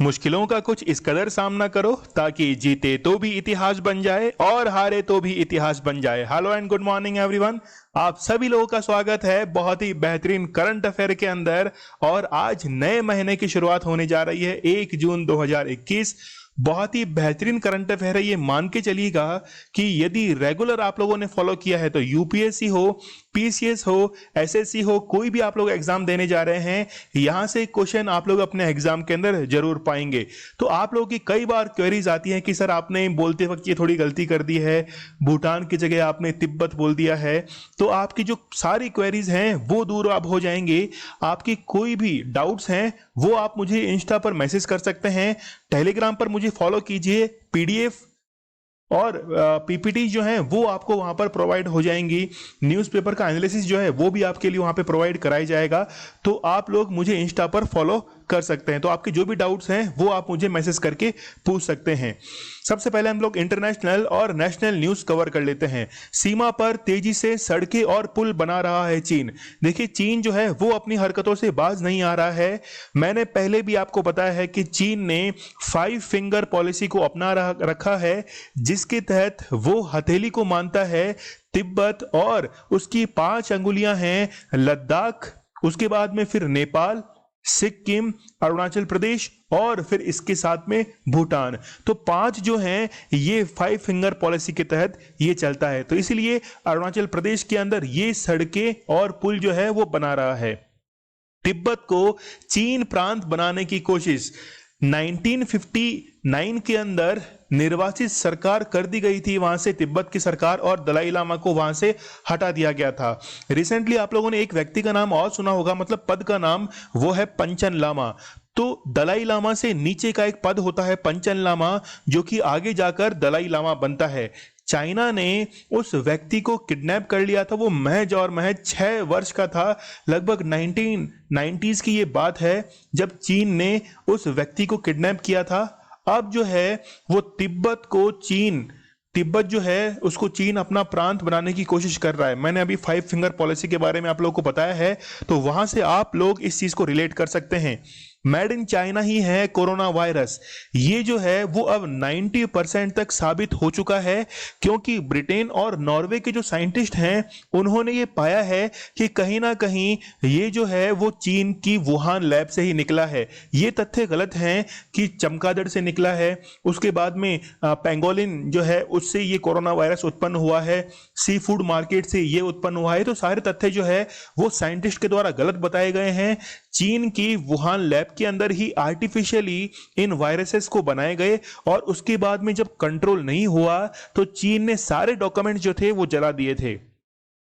मुश्किलों का कुछ इस कदर सामना करो ताकि जीते तो भी इतिहास बन जाए और हारे तो भी इतिहास बन जाए। Hello and good morning everyone, आप सभी लोगों का स्वागत है बहुत ही बेहतरीन करंट अफेयर के अंदर। और आज नए महीने की शुरुआत होने जा रही है 1 जून 2021। बहुत ही बेहतरीन करंट अफेयर है। ये मान के चलिएगा कि यदि रेगुलर आप लोगों ने फॉलो किया है तो यूपीएससी हो, पीसीएस हो, एसएससी हो, कोई भी आप लोग एग्जाम देने जा रहे हैं, यहां से क्वेश्चन आप लोग अपने एग्जाम के अंदर जरूर पाएंगे। तो आप लोगों की कई बार क्वेरीज आती हैं कि सर आपने बोलते वक्त ये थोड़ी गलती कर दी है, भूटान की जगह आपने तिब्बत बोल दिया है। तो आपकी जो सारी क्वेरीज हैं वो दूर अब हो जाएंगे। आपकी कोई भी डाउट्स हैं वो आप मुझे इंस्टा पर मैसेज कर सकते हैं, टेलीग्राम पर मुझे फॉलो कीजिए। पीडीएफ और पीपीटी जो है वो आपको वहां पर प्रोवाइड हो जाएंगी। न्यूज़पेपर का एनालिसिस जो है वो भी आपके लिए वहां पे प्रोवाइड कराया जाएगा। तो आप लोग मुझे इंस्टा पर फॉलो कर सकते हैं। तो आपके जो भी डाउट्स हैं वो आप मुझे मैसेज करके पूछ सकते हैं। सबसे पहले हम लोग इंटरनेशनल और नेशनल न्यूज कवर कर लेते हैं। सीमा पर तेजी से सड़कें और पुल बना रहा है चीन। देखिए चीन जो है वो अपनी हरकतों से बाज नहीं आ रहा है। मैंने पहले भी आपको बताया है कि चीन ने 5 फिंगर पॉलिसी को अपना रखा है, जिसके तहत वो हथेली को मानता है तिब्बत, और उसकी 5 अंगुलियां हैं लद्दाख, उसके बाद में फिर नेपाल, सिक्किम, अरुणाचल प्रदेश और फिर इसके साथ में भूटान। तो 5 जो हैं ये 5 फिंगर पॉलिसी के तहत ये चलता है। तो इसलिए अरुणाचल प्रदेश के अंदर ये सड़कें और पुल जो है वो बना रहा है। तिब्बत को चीन प्रांत बनाने की कोशिश 1959 के अंदर निर्वासित सरकार कर दी गई थी वहां से तिब्बत की सरकार, और दलाई लामा को वहां से हटा दिया गया था। रिसेंटली आप लोगों ने एक व्यक्ति का नाम और सुना होगा, मतलब पद का नाम, वो है पंचन लामा। तो दलाई लामा से नीचे का एक पद होता है पंचन लामा, जो कि आगे जाकर दलाई लामा बनता है। चाइना ने उस व्यक्ति को किडनैप कर लिया था। वो महज और महज 6 वर्ष का था। लगभग 1990s की ये बात है जब चीन ने उस व्यक्ति को किडनैप किया था। अब जो है वो तिब्बत जो है उसको चीन अपना प्रांत बनाने की कोशिश कर रहा है। मैंने अभी 5 फिंगर पॉलिसी के बारे में आप लोगों को बताया है, तो वहां से आप लोग इस चीज को रिलेट कर सकते हैं। मेड इन चाइना ही है कोरोना वायरस, ये जो है वो अब 90% तक साबित हो चुका है, क्योंकि ब्रिटेन और नॉर्वे के जो साइंटिस्ट हैं उन्होंने ये पाया है कि कहीं ना कहीं ये जो है वो चीन की वुहान लैब से ही निकला है। ये तथ्य गलत हैं कि चमगादड़ से निकला है, उसके बाद में पेंगोलिन जो है उससे ये कोरोना वायरस उत्पन्न हुआ है, सी फूड मार्केट से ये उत्पन्न हुआ है। तो सारे तथ्य जो है वो साइंटिस्ट के द्वारा गलत बताए गए हैं। चीन की वुहान लैब के अंदर ही आर्टिफिशियली इन वायरसेस को बनाए गए, और उसके बाद में जब कंट्रोल नहीं हुआ तो चीन ने सारे डॉक्यूमेंट जो थे वो जला दिए थे।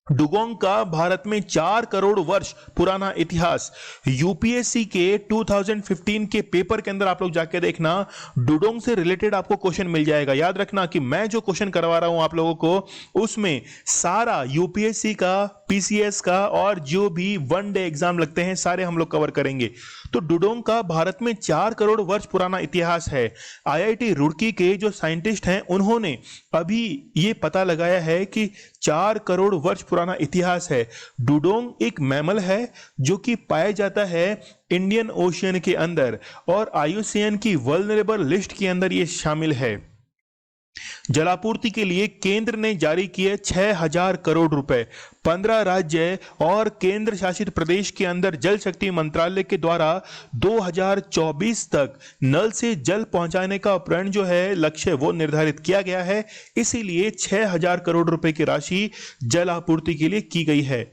डुगोंग का भारत में 4 करोड़ वर्ष पुराना इतिहास। यूपीएससी के 2015 के पेपर के अंदर आप लोग जाके देखना, डुगोंग से रिलेटेड आपको क्वेश्चन मिल जाएगा। याद रखना कि मैं जो क्वेश्चन करवा रहा हूं आप लोगों को, उसमें सारा यूपीएससी का, पीसीएस का और जो भी वनडे एग्जाम लगते हैं सारे हम लोग कवर करेंगे। तो डुगोंग का भारत में 4 करोड़ वर्ष पुराना इतिहास है। आईआईटी रुड़की के जो साइंटिस्ट हैं उन्होंने अभी ये पता लगाया है कि 4 करोड़ वर्ष पुराना इतिहास है। डुगोंग एक मैमल है जो कि पाया जाता है इंडियन ओशियन के अंदर, और आईयूसीएन की वल्नरेबल लिस्ट के अंदर ये शामिल है। जलापूर्ति के लिए केंद्र ने जारी किए 6000 करोड़ रुपए। 15 राज्य और केंद्र शासित प्रदेश के अंदर जल शक्ति मंत्रालय के द्वारा 2024 तक नल से जल पहुंचाने का प्रण जो है लक्ष्य वो निर्धारित किया गया है। इसीलिए 6000 करोड़ रुपए की राशि जल आपूर्ति के लिए की गई है।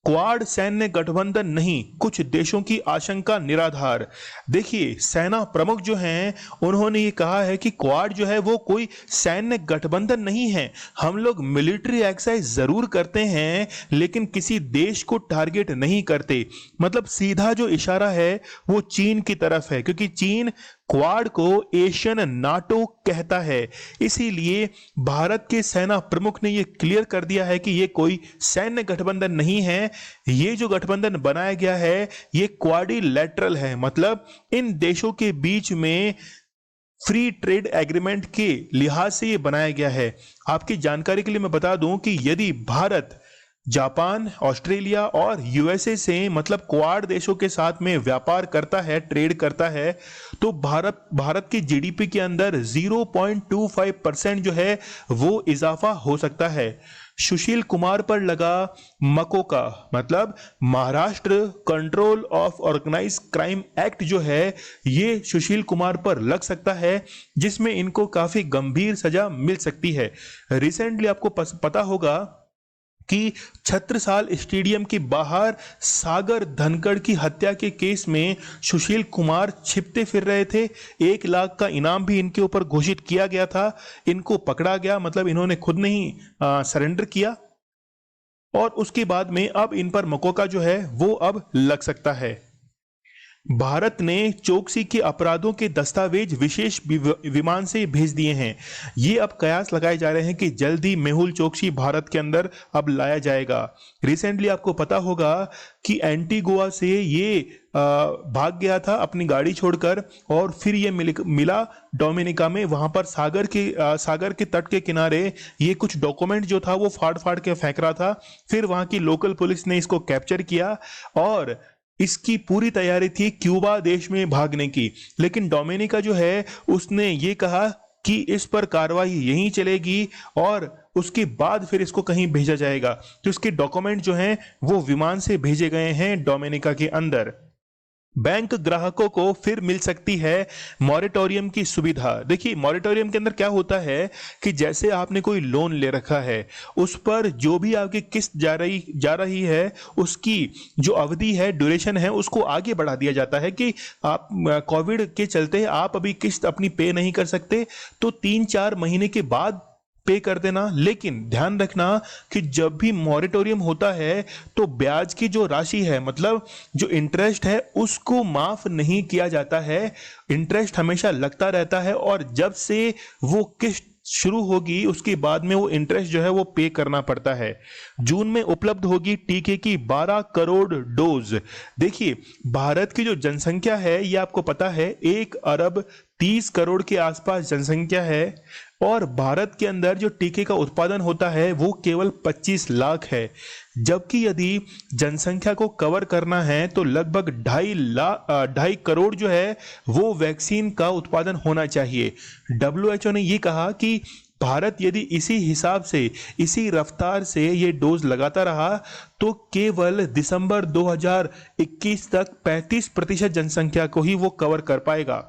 क्वाड सैन्य गठबंधन नहीं, कुछ देशों की आशंका निराधार। देखिए सेना प्रमुख जो हैं उन्होंने ये कहा है कि क्वाड जो है वो कोई सैन्य गठबंधन नहीं है। हम लोग मिलिट्री एक्सरसाइज जरूर करते हैं लेकिन किसी देश को टारगेट नहीं करते। मतलब सीधा जो इशारा है वो चीन की तरफ है, क्योंकि चीन क्वाड को एशियन नाटो कहता है। इसीलिए भारत के सेना प्रमुख ने यह क्लियर कर दिया है कि यह कोई सैन्य गठबंधन नहीं है। ये जो गठबंधन बनाया गया है ये क्वाड्रिलैटरल है, मतलब इन देशों के बीच में फ्री ट्रेड एग्रीमेंट के लिहाज से ये बनाया गया है। आपकी जानकारी के लिए मैं बता दूं कि यदि भारत जापान, ऑस्ट्रेलिया और यूएसए से मतलब क्वाड देशों के साथ में व्यापार करता है, ट्रेड करता है, तो भारत की जीडीपी के अंदर 0.25% जो है वो इजाफा हो सकता है। सुशील कुमार पर लगा मकोका मतलब Maharashtra control of organise crime act जो है ये सुशील कुमार पर लग सकता है, जिसमें इनको काफी गंभीर सजा मिल सकती है। रिसेंटली आपको पता होगा कि छत्रसाल स्टेडियम के बाहर सागर धनखड़ की हत्या के केस में सुशील कुमार छिपते फिर रहे थे। 1 लाख का इनाम भी इनके ऊपर घोषित किया गया था। इनको पकड़ा गया, मतलब इन्होंने खुद नहीं सरेंडर किया, और उसके बाद में अब इन पर मकोका जो है वो अब लग सकता है। भारत ने चोकसी के अपराधों के दस्तावेज विशेष विमान से भेज दिए हैं। ये अब कयास लगाए जा रहे हैं कि जल्दी मेहुल चोकसी भारत के अंदर अब लाया जाएगा। रिसेंटली आपको पता होगा कि एंटीगुआ से ये भाग गया था अपनी गाड़ी छोड़कर, और फिर ये मिला डोमिनिका में। वहां पर सागर के तट के किनारे ये कुछ डॉक्यूमेंट जो था वो फाड़ फाड़ के फेंक रहा था। फिर वहां की लोकल पुलिस ने इसको कैप्चर किया और इसकी पूरी तैयारी थी क्यूबा देश में भागने की, लेकिन डोमिनिका जो है उसने ये कहा कि इस पर कार्रवाई यहीं चलेगी और उसके बाद फिर इसको कहीं भेजा जाएगा। तो इसके डॉक्यूमेंट जो हैं वो विमान से भेजे गए हैं डोमिनिका के अंदर। बैंक ग्राहकों को फिर मिल सकती है मॉरेटोरियम की सुविधा। देखिए मॉरेटोरियम के अंदर क्या होता है कि जैसे आपने कोई लोन ले रखा है, उस पर जो भी आपकी किस्त जा रही है, उसकी जो अवधि है, ड्यूरेशन है, उसको आगे बढ़ा दिया जाता है कि आप कोविड के चलते आप अभी किस्त अपनी पे नहीं कर सकते, तो 3-4 महीने के बाद पे कर देना। लेकिन ध्यान रखना कि जब भी मॉरेटोरियम होता है तो ब्याज की जो राशि है, मतलब जो इंटरेस्ट है, उसको माफ नहीं किया जाता है। इंटरेस्ट हमेशा लगता रहता है और जब से वो किस्त शुरू होगी उसके बाद में वो इंटरेस्ट जो है वो पे करना पड़ता है। जून में उपलब्ध होगी टीके की 12 करोड़ डोज। देखिए भारत की जो जनसंख्या है ये आपको पता है 1 अरब 30 करोड़ के आसपास जनसंख्या है, और भारत के अंदर जो टीके का उत्पादन होता है वो केवल 25 लाख है। जबकि यदि जनसंख्या को कवर करना है तो लगभग 2.5 करोड़ जो है वो वैक्सीन का उत्पादन होना चाहिए। WHO ने ये कहा कि भारत यदि इसी हिसाब से, इसी रफ्तार से ये डोज लगाता रहा तो केवल दिसंबर 2021 तक 35% जनसंख्या को ही वो कवर कर पाएगा।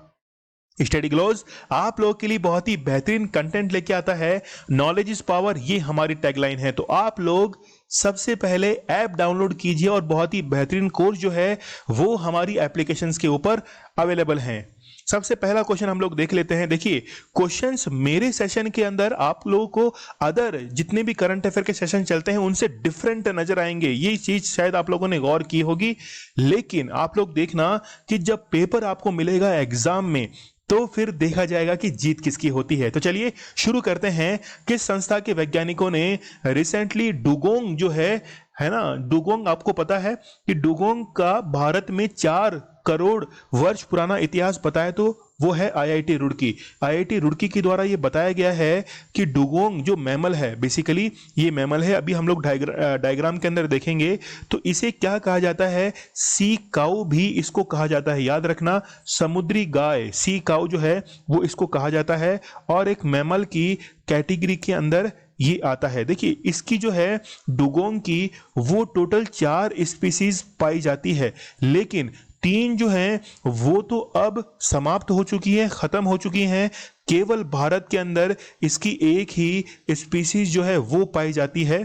स्टडी ग्लोज आप लोगों के लिए बहुत ही बेहतरीन कंटेंट लेके आता है। नॉलेज इज पावर, ये हमारी टैगलाइन है। तो आप लोग सबसे पहले ऐप डाउनलोड कीजिए और बहुत ही बेहतरीन कोर्स जो है वो हमारी एप्लीकेशंस के ऊपर अवेलेबल हैं। सबसे पहला क्वेश्चन हम लोग देख लेते हैं। देखिए क्वेश्चंस मेरे सेशन के अंदर आप लोगों को अदर जितने भी करंट अफेयर के सेशन चलते हैं उनसे डिफरेंट नजर आएंगे। ये चीज शायद आप लोगों ने गौर की होगी, लेकिन आप लोग देखना कि जब पेपर आपको मिलेगा एग्जाम में तो फिर देखा जाएगा कि जीत किसकी होती है। तो चलिए शुरू करते हैं। किस संस्था के वैज्ञानिकों ने रिसेंटली डुगोंग जो है ना, डुगोंग आपको पता है कि डुगोंग का भारत में 4 करोड़ वर्ष पुराना इतिहास बताया, तो वो है IIT रुड़की। IIT रुड़की के द्वारा ये बताया गया है कि डुगोंग जो मैमल है, बेसिकली ये मैमल है। अभी हम लोग डायग्राम के अंदर देखेंगे तो इसे क्या कहा जाता है, सी काऊ भी इसको कहा जाता है। याद रखना समुद्री गाय, सी काऊ जो है वो इसको कहा जाता है, और एक मैमल की कैटेगरी के अंदर ये आता है। देखिए इसकी जो है डुगोंग की वो टोटल 4 स्पीसीज पाई जाती है, लेकिन 3 जो हैं वो तो अब समाप्त हो चुकी हैं, खत्म हो चुकी हैं। केवल भारत के अंदर इसकी एक ही स्पीसीज जो है वो पाई जाती है,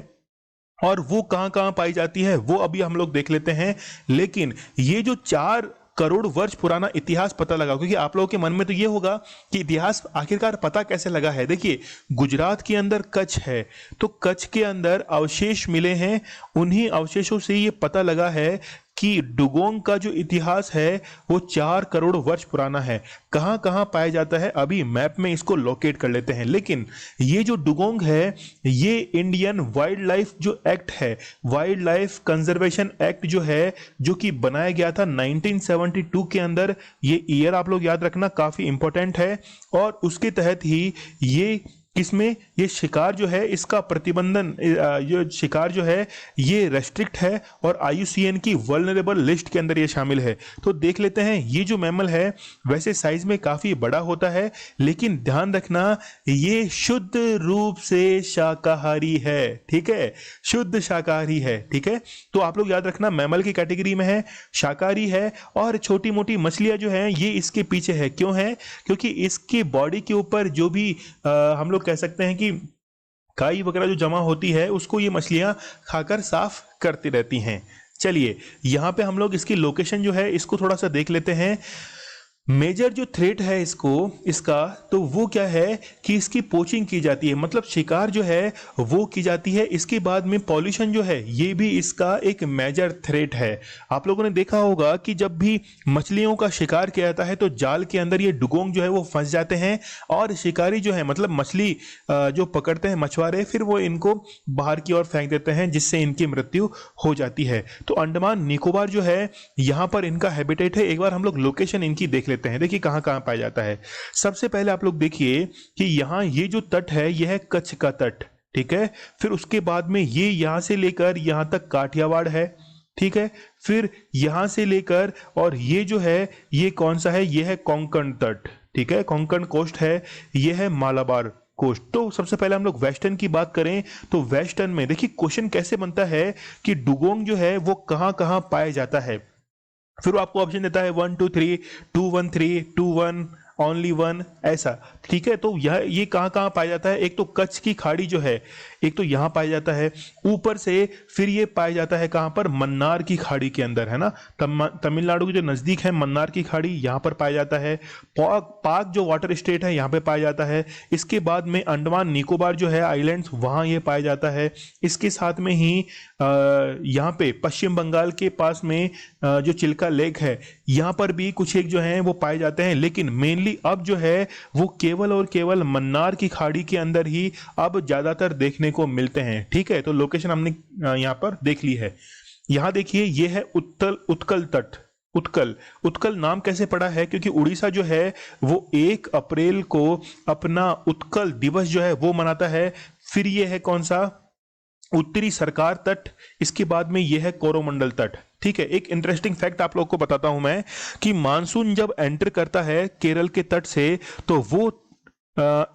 और वो कहां कहां पाई जाती है वो अभी हम लोग देख लेते हैं। लेकिन ये जो 4 करोड़ वर्ष पुराना इतिहास पता लगा, क्योंकि आप लोगों के मन में तो ये होगा कि इतिहास आखिरकार पता कैसे लगा है। देखिए गुजरात के अंदर कच्छ है, तो कच्छ के अंदर अवशेष मिले हैं, उन्हीं अवशेषों से ये पता लगा है कि डुगोंग का जो इतिहास है वो 4 करोड़ वर्ष पुराना है। कहां कहां पाया जाता है अभी मैप में इसको लोकेट कर लेते हैं। लेकिन ये जो डुगोंग है ये इंडियन वाइल्ड लाइफ जो एक्ट है, वाइल्ड लाइफ कंजर्वेशन एक्ट जो है, जो कि बनाया गया था 1972 के अंदर। ये ईयर आप लोग याद रखना काफी इंपॉर्टेंट है, और उसके तहत ही ये किसमें, ये शिकार जो है इसका प्रतिबंधन, ये शिकार जो है ये रेस्ट्रिक्ट है और IUCN की वल्नरेबल लिस्ट के अंदर ये शामिल है। तो देख लेते हैं, ये जो मैमल है वैसे साइज में काफी बड़ा होता है, लेकिन ध्यान रखना ये शुद्ध रूप से शाकाहारी है। ठीक है, शुद्ध शाकाहारी है। ठीक है, तो आप लोग याद रखना मैमल की कैटेगरी में है, शाकाहारी है, और छोटी मोटी मछलियां जो हैं ये इसके पीछे है। क्यों है? क्योंकि इसकी बॉडी के ऊपर जो भी हम लोग कह सकते हैं कि काई वगैरह जो जमा होती है उसको ये मछलियां खाकर साफ करती रहती हैं। चलिए यहां पे हम लोग इसकी लोकेशन जो है इसको थोड़ा सा देख लेते हैं। मेजर जो थ्रेट है इसका तो वो क्या है कि इसकी पोचिंग की जाती है, मतलब शिकार जो है वो की जाती है। इसके बाद में पॉल्यूशन जो है ये भी इसका एक मेजर थ्रेट है। आप लोगों ने देखा होगा कि जब भी मछलियों का शिकार किया जाता है तो जाल के अंदर ये डुगोंग जो है वो फंस जाते हैं, और शिकारी जो है मतलब मछली जो पकड़ते हैं मछुआरे, फिर वो इनको बाहर की ओर फेंक देते हैं, जिससे इनकी मृत्यु हो जाती है। तो अंडमान निकोबार जो है यहाँ पर इनका हैबिटेट है। एक बार हम लोग लोकेशन इनकी देख लेते हैं, देखिए कहां कहां पाया जाता है। सबसे पहले आप लोग देखिए कि यहां ये जो तट है यह है कच्छ का तट। ठीक है, फिर उसके बाद में ये यहां से लेकर यहां तक काठियावाड़ है। ठीक है, फिर यहां से लेकर और ये जो है ये कौन सा है, ये है कोंकण तट। ठीक है, कोंकण कोस्ट है, ये है मालाबार कोस्ट। तो सबसे पहले हम लोग वेस्टर्न की बात करें तो वेस्टर्न में देखिए क्वेश्चन कैसे बनता है कि डुगोंग जो है वो कहां कहां पाया जाता है। फिर वो आपको ऑप्शन देता है 1 2 3, 2 1 3, 2 1, ओनली 1, ऐसा। ठीक है, तो ये कहाँ कहाँ पाया जाता है? एक तो कच्छ की खाड़ी जो है, एक तो यहाँ पाया जाता है ऊपर से, फिर ये पाया जाता है कहाँ पर? मन्नार की खाड़ी के अंदर, है ना। तमिलनाडु के जो नजदीक है मन्नार की खाड़ी, यहाँ पर पाया जाता है। पाक जो वाटर स्टेट है यहाँ पे पाया जाता है। इसके बाद में अंडमान निकोबार जो है आइलैंड्स, वहाँ ये पाया जाता है। इसके साथ में ही यहाँ पे पश्चिम बंगाल के पास में जो चिल्का लेक है यहाँ पर भी कुछ एक जो है वो पाए जाते हैं, लेकिन मेनली अब जो है वो केवल और केवल मन्नार की खाड़ी के अंदर ही अब ज्यादातर देखने को मिलते हैं। ठीक है, तो लोकेशन हमने यहाँ पर देख ली है। यहाँ देखिए ये है उत्कल तट। उत्कल नाम कैसे पड़ा है? क्योंकि उड़ीसा जो है वो 1 अप्रैल को अपना उत्कल दिवस जो है वो मनाता है। फिर ये है कौन सा? उत्तरी सरकार तट। इसके बाद में यह है कोरोमंडल तट। ठीक है, एक इंटरेस्टिंग फैक्ट आप लोग को बताता हूं मैं कि मानसून जब एंटर करता है केरल के तट से तो वो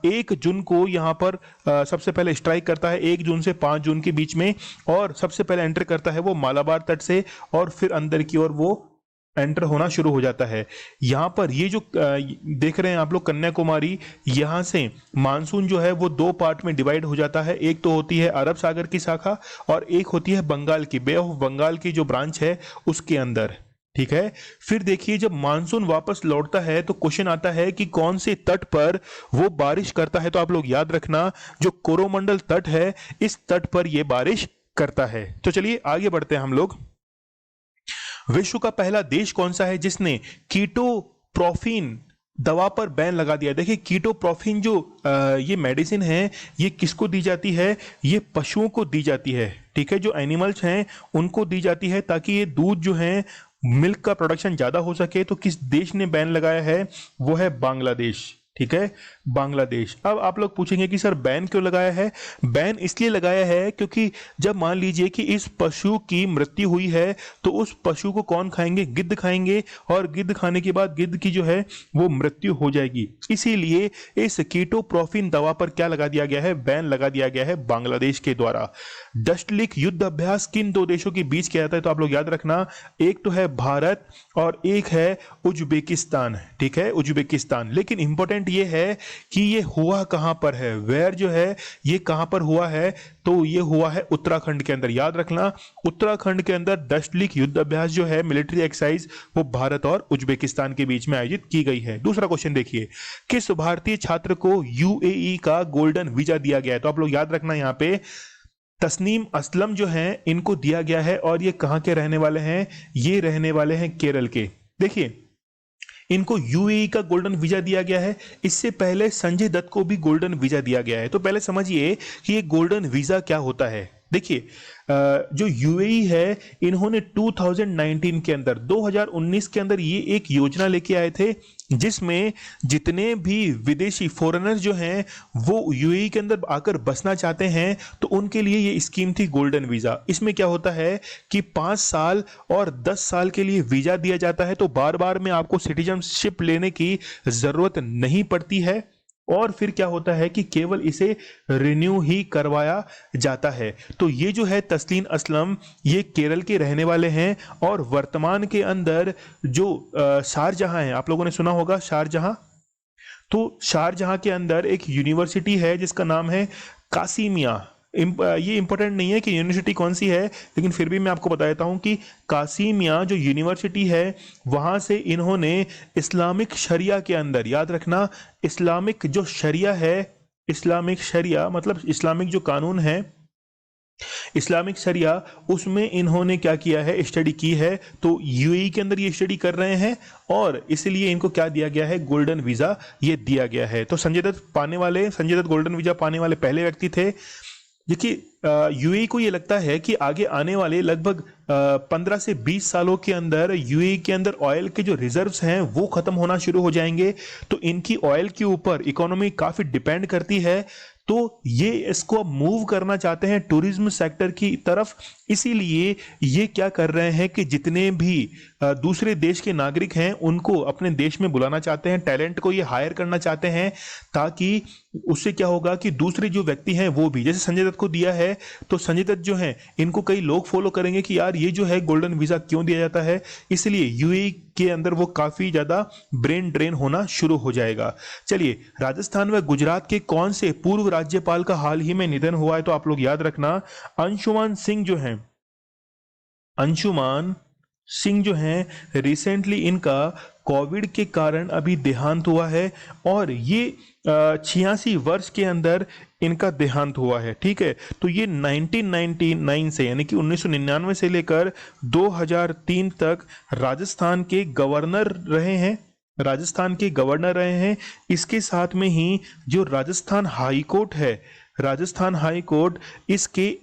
1 जून को यहां पर सबसे पहले स्ट्राइक करता है, 1 जून से 5 जून के बीच में, और सबसे पहले एंटर करता है वो मालाबार तट से, और फिर अंदर की ओर वो एंटर होना शुरू हो जाता है। यहां पर ये जो देख रहे हैं आप लोग कन्याकुमारी, यहां से मानसून जो है वो 2 पार्ट में डिवाइड हो जाता है। एक तो होती है अरब सागर की शाखा और एक होती है बंगाल की, बे ऑफ बंगाल की जो ब्रांच है उसके अंदर। ठीक है, फिर देखिए जब मानसून वापस लौटता है तो क्वेश्चन आता है कि कौन से तट पर वो बारिश करता है। तो आप लोग याद रखना जो कोरोमंडल तट है इस तट पर ये बारिश करता है। तो चलिए आगे बढ़ते हैं हम लोग। विश्व का पहला देश कौन सा है जिसने कीटोप्रोफिन दवा पर बैन लगा दिया? देखिए कीटोप्रोफिन जो ये मेडिसिन है ये किसको दी जाती है? ये पशुओं को दी जाती है। ठीक है, जो एनिमल्स हैं उनको दी जाती है ताकि ये दूध जो है मिल्क का प्रोडक्शन ज्यादा हो सके। तो किस देश ने बैन लगाया है? वो है बांग्लादेश। ठीक है, बांग्लादेश। अब आप लोग पूछेंगे कि सर बैन क्यों लगाया है? बैन इसलिए लगाया है क्योंकि जब मान लीजिए कि इस पशु की मृत्यु हुई है तो उस पशु को कौन खाएंगे? गिद्ध खाएंगे, और गिद्ध खाने के बाद गिद्ध की जो है वो मृत्यु हो जाएगी। इसीलिए इस कीटोप्रोफिन दवा पर क्या लगा दिया गया है? बैन लगा दिया गया है बांग्लादेश के द्वारा। डस्टलिक युद्ध अभ्यास किन 2 देशों के बीच किया जाता है? तो आप लोग याद रखना, एक तो है भारत और एक है उज्बेकिस्तान। ठीक है, उज्बेकिस्तान। लेकिन इंपॉर्टेंट ये है कि ये हुआ कहां पर है? वेयर जो है ये कहां पर हुआ है? तो ये हुआ है उत्तराखंड के अंदर। याद रखना, उत्तराखंड के अंदर डस्टलिक युद्ध अभ्यास जो है मिलिट्री एक्सरसाइज वो भारत और उज्बेकिस्तान के बीच में आयोजित की गई है। दूसरा क्वेश्चन देखिए, किस भारतीय छात्र को यूएई का गोल्डन वीजा दिया गया है? तो आप लोग याद रखना यहाँ पे तस्नीम असलम जो है इनको दिया गया है, और ये कहां के रहने वाले हैं? ये रहने वाले हैं केरल के। देखिए इनको यूएई का गोल्डन वीजा दिया गया है। इससे पहले संजय दत्त को भी गोल्डन वीजा दिया गया है। तो पहले समझिए कि ये गोल्डन वीजा क्या होता है। देखिए जो यूएई है, इन्होंने 2019 के अंदर 2019 के अंदर ये एक योजना लेके आए थे जिसमें जितने भी विदेशी फॉरेनर जो हैं वो यूएई के अंदर आकर बसना चाहते हैं तो उनके लिए ये स्कीम थी गोल्डन वीजा। इसमें क्या होता है कि 5 साल और 10 साल के लिए वीजा दिया जाता है, तो बार बार में आपको सिटीजनशिप लेने की जरूरत नहीं पड़ती है और फिर क्या होता है कि केवल इसे रिन्यू ही करवाया जाता है। तो ये जो है तस्लीन असलम, ये केरल के रहने वाले हैं और वर्तमान के अंदर जो शारजहां है, आप लोगों ने सुना होगा शारजहां, तो शारजहां के अंदर एक यूनिवर्सिटी है जिसका नाम है कासिमिया। ये इंपॉर्टेंट नहीं है कि यूनिवर्सिटी कौन सी है, लेकिन फिर भी मैं आपको बता देता हूं कि कासिमिया जो यूनिवर्सिटी है वहां से इन्होंने इस्लामिक शरिया के अंदर, याद रखना इस्लामिक जो शरिया है, इस्लामिक शरिया मतलब इस्लामिक जो कानून है, इस्लामिक शरिया, उसमें इन्होंने क्या किया है, स्टडी की है। तो यूएई के अंदर ये स्टडी कर रहे हैं और इसलिए इनको क्या दिया गया है, गोल्डन वीजा ये दिया गया है। तो संजय दत्त गोल्डन वीजा पाने वाले पहले व्यक्ति थे। देखिए यूएई को ये लगता है कि आगे आने वाले लगभग 15 से 20 सालों के अंदर यूएई के अंदर ऑयल के जो रिजर्व्स हैं वो खत्म होना शुरू हो जाएंगे, तो इनकी ऑयल के ऊपर इकोनॉमी काफी डिपेंड करती है। तो ये इसको मूव करना चाहते हैं टूरिज्म सेक्टर की तरफ, इसीलिए ये क्या कर रहे हैं कि जितने भी दूसरे देश के नागरिक हैं उनको अपने देश में बुलाना चाहते हैं, टैलेंट को ये हायर करना चाहते हैं, ताकि उससे क्या होगा कि दूसरे जो व्यक्ति हैं वो भी, जैसे संजय दत्त को दिया है तो संजय दत्त जो हैं इनको कई लोग फॉलो करेंगे कि यार ये जो है गोल्डन वीजा क्यों दिया जाता है, इसलिए यूएई के अंदर वो काफी ज्यादा ब्रेन ड्रेन होना शुरू हो जाएगा। चलिए, राजस्थान व गुजरात के कौन से पूर्व राज्यपाल का हाल ही में निधन हुआ है, तो आप लोग याद रखना अंशुमान सिंह जो हैं, अंशुमान सिंह जो हैं रिसेंटली इनका कोविड के कारण अभी देहांत हुआ है और ये 86 वर्ष के अंदर इनका देहांत हुआ है। ठीक है, तो ये 1999 से यानी कि 1999 से लेकर 2003 तक राजस्थान के गवर्नर रहे हैं, राजस्थान के गवर्नर रहे हैं। इसके साथ में ही जो राजस्थान हाई कोर्ट है, राजस्थान हाई कोर्ट, इसके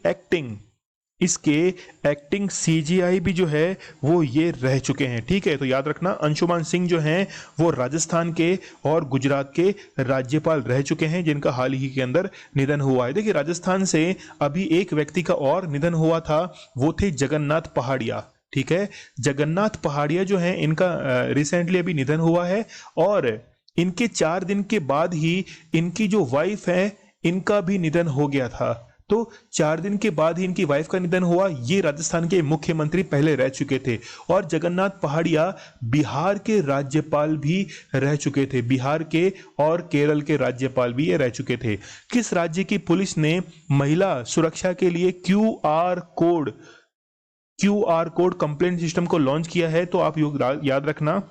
एक्टिंग सीजीआई भी जो है वो ये रह चुके हैं। ठीक है, तो याद रखना अंशुमान सिंह जो हैं वो राजस्थान के और गुजरात के राज्यपाल रह चुके हैं जिनका हाल ही के अंदर निधन हुआ है। देखिए, राजस्थान से अभी एक व्यक्ति का और निधन हुआ था, वो थे जगन्नाथ पहाड़िया। ठीक है, जगन्नाथ पहाड़िया जो है इनका रिसेंटली अभी निधन हुआ है और इनके 4 दिन के बाद ही इनकी जो वाइफ है इनका भी निधन हो गया था। तो 4 दिन के बाद ही इनकी वाइफ का निधन हुआ। ये राजस्थान के मुख्यमंत्री पहले रह चुके थे और जगन्नाथ पहाड़िया बिहार के राज्यपाल भी रह चुके थे, बिहार के और केरल के राज्यपाल भी ये रह चुके थे। किस राज्य की पुलिस ने महिला सुरक्षा के लिए क्यूआर कोड कंप्लेंट सिस्टम को लॉन्च किया है, तो आप याद रखना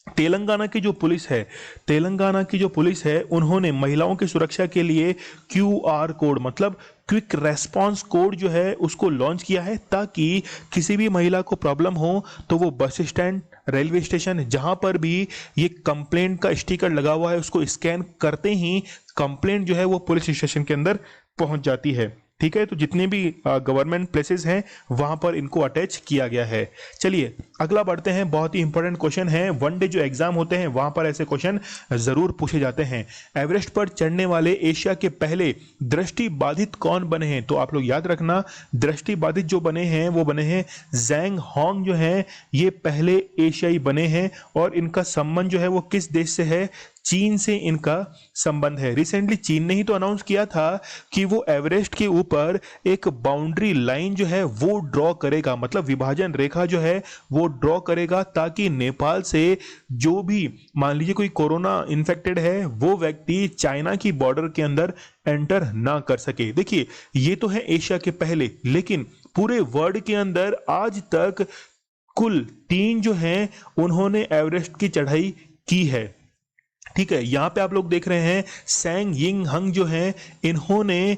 तेलंगाना की जो पुलिस है, तेलंगाना की जो पुलिस है उन्होंने महिलाओं की सुरक्षा के लिए क्यूआर कोड मतलब क्विक रेस्पॉन्स कोड जो है उसको लॉन्च किया है, ताकि किसी भी महिला को प्रॉब्लम हो तो वो बस स्टैंड, रेलवे स्टेशन, जहां पर भी ये कंप्लेंट का स्टिकर लगा हुआ है उसको स्कैन करते ही कंप्लेंट जो है वो पुलिस स्टेशन के अंदर पहुंच जाती है। ठीक है, तो जितने भी गवर्नमेंट प्लेसेस हैं वहां पर इनको अटैच किया गया है। चलिए अगला बढ़ते हैं, बहुत ही इंपॉर्टेंट क्वेश्चन है, वनडे जो एग्जाम होते हैं वहां पर ऐसे क्वेश्चन जरूर पूछे जाते हैं। एवरेस्ट पर चढ़ने वाले एशिया के पहले दृष्टि बाधित कौन बने हैं, तो आप लोग याद रखना दृष्टि बाधित जो बने हैं वो बने हैं जैंग होंग जो हैं, ये पहले एशियाई बने हैं और इनका संबंध जो है वो किस देश से है, चीन से इनका संबंध है। रिसेंटली चीन ने ही तो अनाउंस किया था कि वो एवरेस्ट के ऊपर एक बाउंड्री लाइन जो है वो ड्रॉ करेगा, मतलब विभाजन रेखा जो है वो ड्रॉ करेगा, ताकि नेपाल से जो भी मान लीजिए कोई कोरोना इन्फेक्टेड है वो व्यक्ति चाइना की बॉर्डर के अंदर एंटर ना कर सके। देखिए ये तो है एशिया के पहले, लेकिन पूरे वर्ल्ड के अंदर आज तक कुल 3 जो हैं उन्होंने एवरेस्ट की चढ़ाई की है। ठीक है, यहां पे आप लोग देख रहे हैं सैंग यिंग हंग जो हैं इन्होंने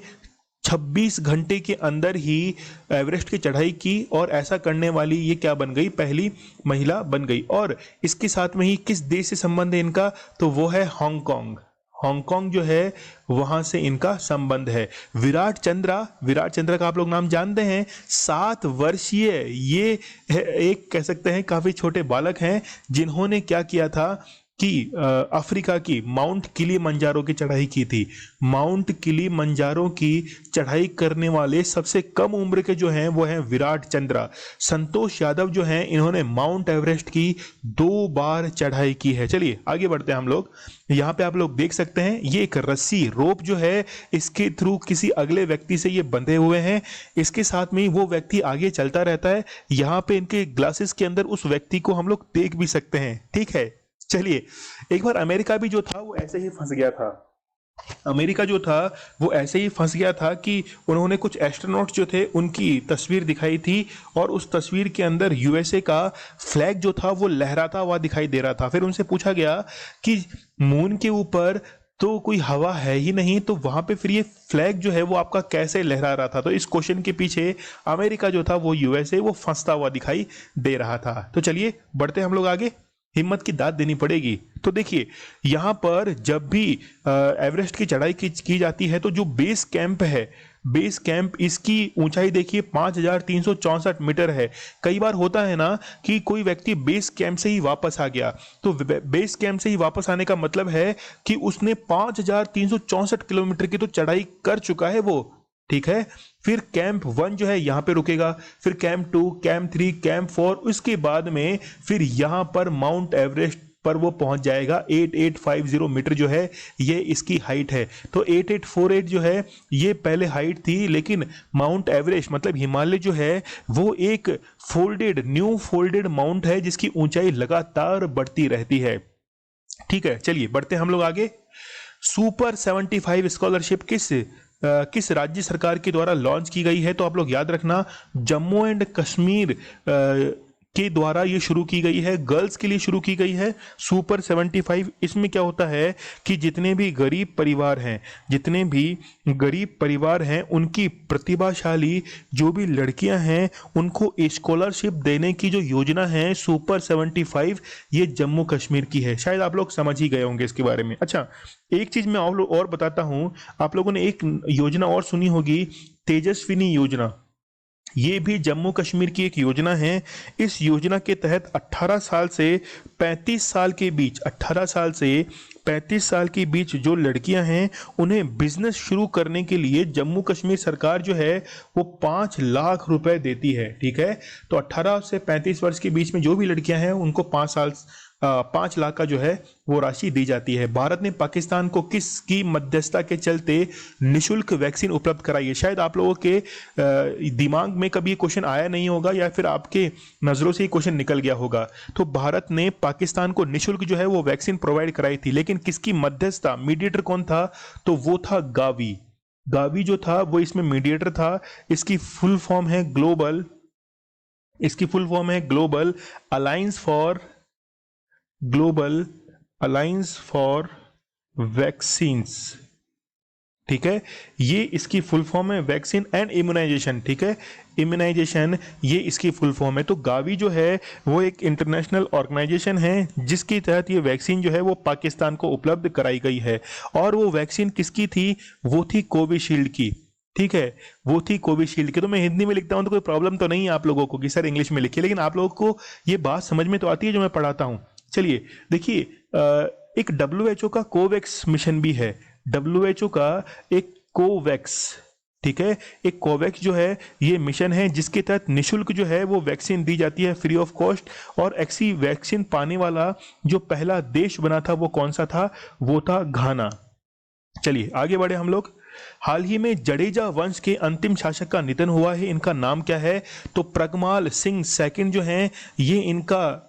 26 घंटे के अंदर ही एवरेस्ट की चढ़ाई की और ऐसा करने वाली ये क्या बन गई, पहली महिला बन गई। और इसके साथ में ही किस देश से संबंध है इनका, तो वो है हांगकांग। हांगकांग जो है वहां से इनका संबंध है। विराट चंद्रा का आप लोग नाम जानते हैं, 7 वर्षीय ये एक कह सकते हैं काफी छोटे बालक हैं, जिन्होंने क्या किया था कि अफ्रीका की माउंट किलीमंजारो की चढ़ाई की थी। माउंट किलीमंजारो की चढ़ाई करने वाले सबसे कम उम्र के जो हैं वो हैं विराट चंद्रा। संतोष यादव जो हैं इन्होंने माउंट एवरेस्ट की 2 बार चढ़ाई की है। चलिए आगे बढ़ते हैं हम लोग। यहाँ पे आप लोग देख सकते हैं ये एक रस्सी रोप जो है इसके थ्रू किसी अगले व्यक्ति से ये बंधे हुए हैं। इसके साथ में ही वो व्यक्ति आगे चलता रहता है। यहाँ पे इनके ग्लासेस के अंदर उस व्यक्ति को हम लोग देख भी सकते हैं। ठीक है, चलिए एक बार अमेरिका भी जो था वो ऐसे ही फंस गया था। अमेरिका जो था वो ऐसे ही फंस गया था कि उन्होंने कुछ एस्ट्रोनॉट जो थे उनकी तस्वीर दिखाई थी और उस तस्वीर के अंदर यूएसए का फ्लैग जो था वो लहराता हुआ दिखाई दे रहा था। फिर उनसे पूछा गया कि मून के ऊपर तो कोई हवा है ही नहीं, तो वहां पे फिर ये फ्लैग जो है वो आपका कैसे लहरा रहा था। तो इस क्वेश्चन के पीछे अमेरिका जो था वो यूएसए वो फंसता हुआ दिखाई दे रहा था। तो चलिए बढ़ते हम लोग आगे, हिम्मत की दाद देनी पड़ेगी। तो देखिए यहां पर जब भी एवरेस्ट की चढ़ाई की जाती है तो जो बेस कैंप है, बेस कैंप इसकी ऊंचाई देखिए 5364 मीटर है। कई बार होता है ना कि कोई व्यक्ति बेस कैंप से ही वापस आ गया, तो बेस कैंप से ही वापस आने का मतलब है कि उसने 5364 किलोमीटर की तो चढ़ाई कर चुका है वो। ठीक है, फिर कैंप 1 जो है यहाँ पे रुकेगा, फिर कैंप 2, कैंप 3, कैंप 4, उसके बाद में फिर यहाँ पर माउंट एवरेस्ट पर वो पहुंच जाएगा। 8850 मीटर जो है ये इसकी हाइट है। तो 8848 जो है ये पहले हाइट थी, लेकिन माउंट एवरेस्ट मतलब हिमालय जो है वो एक न्यू फोल्डेड माउंट है जिसकी ऊंचाई लगातार बढ़ती रहती है। ठीक है, चलिए बढ़ते हम लोग आगे। सुपर 75 स्कॉलरशिप किस राज्य सरकार के द्वारा लॉन्च की गई है? तो आप लोग याद रखना, जम्मू एंड कश्मीर के द्वारा ये शुरू की गई है, गर्ल्स के लिए शुरू की गई है सुपर 75। इसमें क्या होता है कि जितने भी गरीब परिवार हैं उनकी प्रतिभाशाली जो भी लड़कियां हैं उनको स्कॉलरशिप देने की जो योजना है सुपर 75, ये जम्मू कश्मीर की है। शायद आप लोग समझ ही गए होंगे इसके बारे में। अच्छा, एक चीज मैं और बताता हूं, आप लोगों ने एक योजना और सुनी होगी, तेजस्विनी योजना। ये भी जम्मू कश्मीर की एक योजना है। इस योजना के तहत 18 साल से 35 साल के बीच जो लड़कियां हैं उन्हें बिजनेस शुरू करने के लिए जम्मू कश्मीर सरकार जो है वो 5 लाख रुपए देती है। ठीक है, तो 18 से 35 वर्ष के बीच में जो भी लड़कियां हैं उनको 5 लाख का जो है वो राशि दी जाती है। भारत ने पाकिस्तान को किसकी मध्यस्थता के चलते निशुल्क वैक्सीन उपलब्ध कराई है? शायद आप लोगों के दिमाग में कभी क्वेश्चन आया नहीं होगा या फिर आपके नजरों से ही क्वेश्चन निकल गया होगा। तो भारत ने पाकिस्तान को निशुल्क जो है वो वैक्सीन प्रोवाइड कराई थी, लेकिन किसकी मध्यस्थता, मीडिएटर कौन था? तो वो था गावी जो था वो इसमें मीडिएटर था। इसकी फुल फॉर्म है ग्लोबल अलायंस फॉर वैक्सीन्स। ठीक है, ये इसकी फुल फॉर्म है, वैक्सीन एंड इम्यूनाइजेशन। ठीक है, इम्यूनाइजेशन ये इसकी फुल फॉर्म है। तो गावी जो है वो एक इंटरनेशनल ऑर्गेनाइजेशन है जिसके तहत ये वैक्सीन जो है वो पाकिस्तान को उपलब्ध कराई गई है। और वो वैक्सीन किसकी थी? वो थी कोविशील्ड की। ठीक है, वो थी कोविशील्ड की। तो मैं हिंदी में लिखता हूं तो कोई प्रॉब्लम तो नहीं है आप लोगों को कि सर इंग्लिश में लिखिए, लेकिन आप लोगों को ये बात समझ में तो आती है जो मैं पढ़ाता हूं। चलिए देखिए, एक WHO का कोवैक्स मिशन भी है। WHO का एक कोवैक्स, ठीक है, एक कोवैक्स जो है ये मिशन है जिसके तहत निशुल्क जो है वो वैक्सीन दी जाती है, फ्री ऑफ कॉस्ट। और ऐसी वैक्सीन पाने वाला जो पहला देश बना था वो कौन सा था? वो था घाना। चलिए आगे बढ़े हम लोग। हाल ही में जडेजा वंश के अंतिम शासक का निधन हुआ है, इनका नाम क्या है? तो प्रगमाल सिंह सेकंड जो हैं ये इनका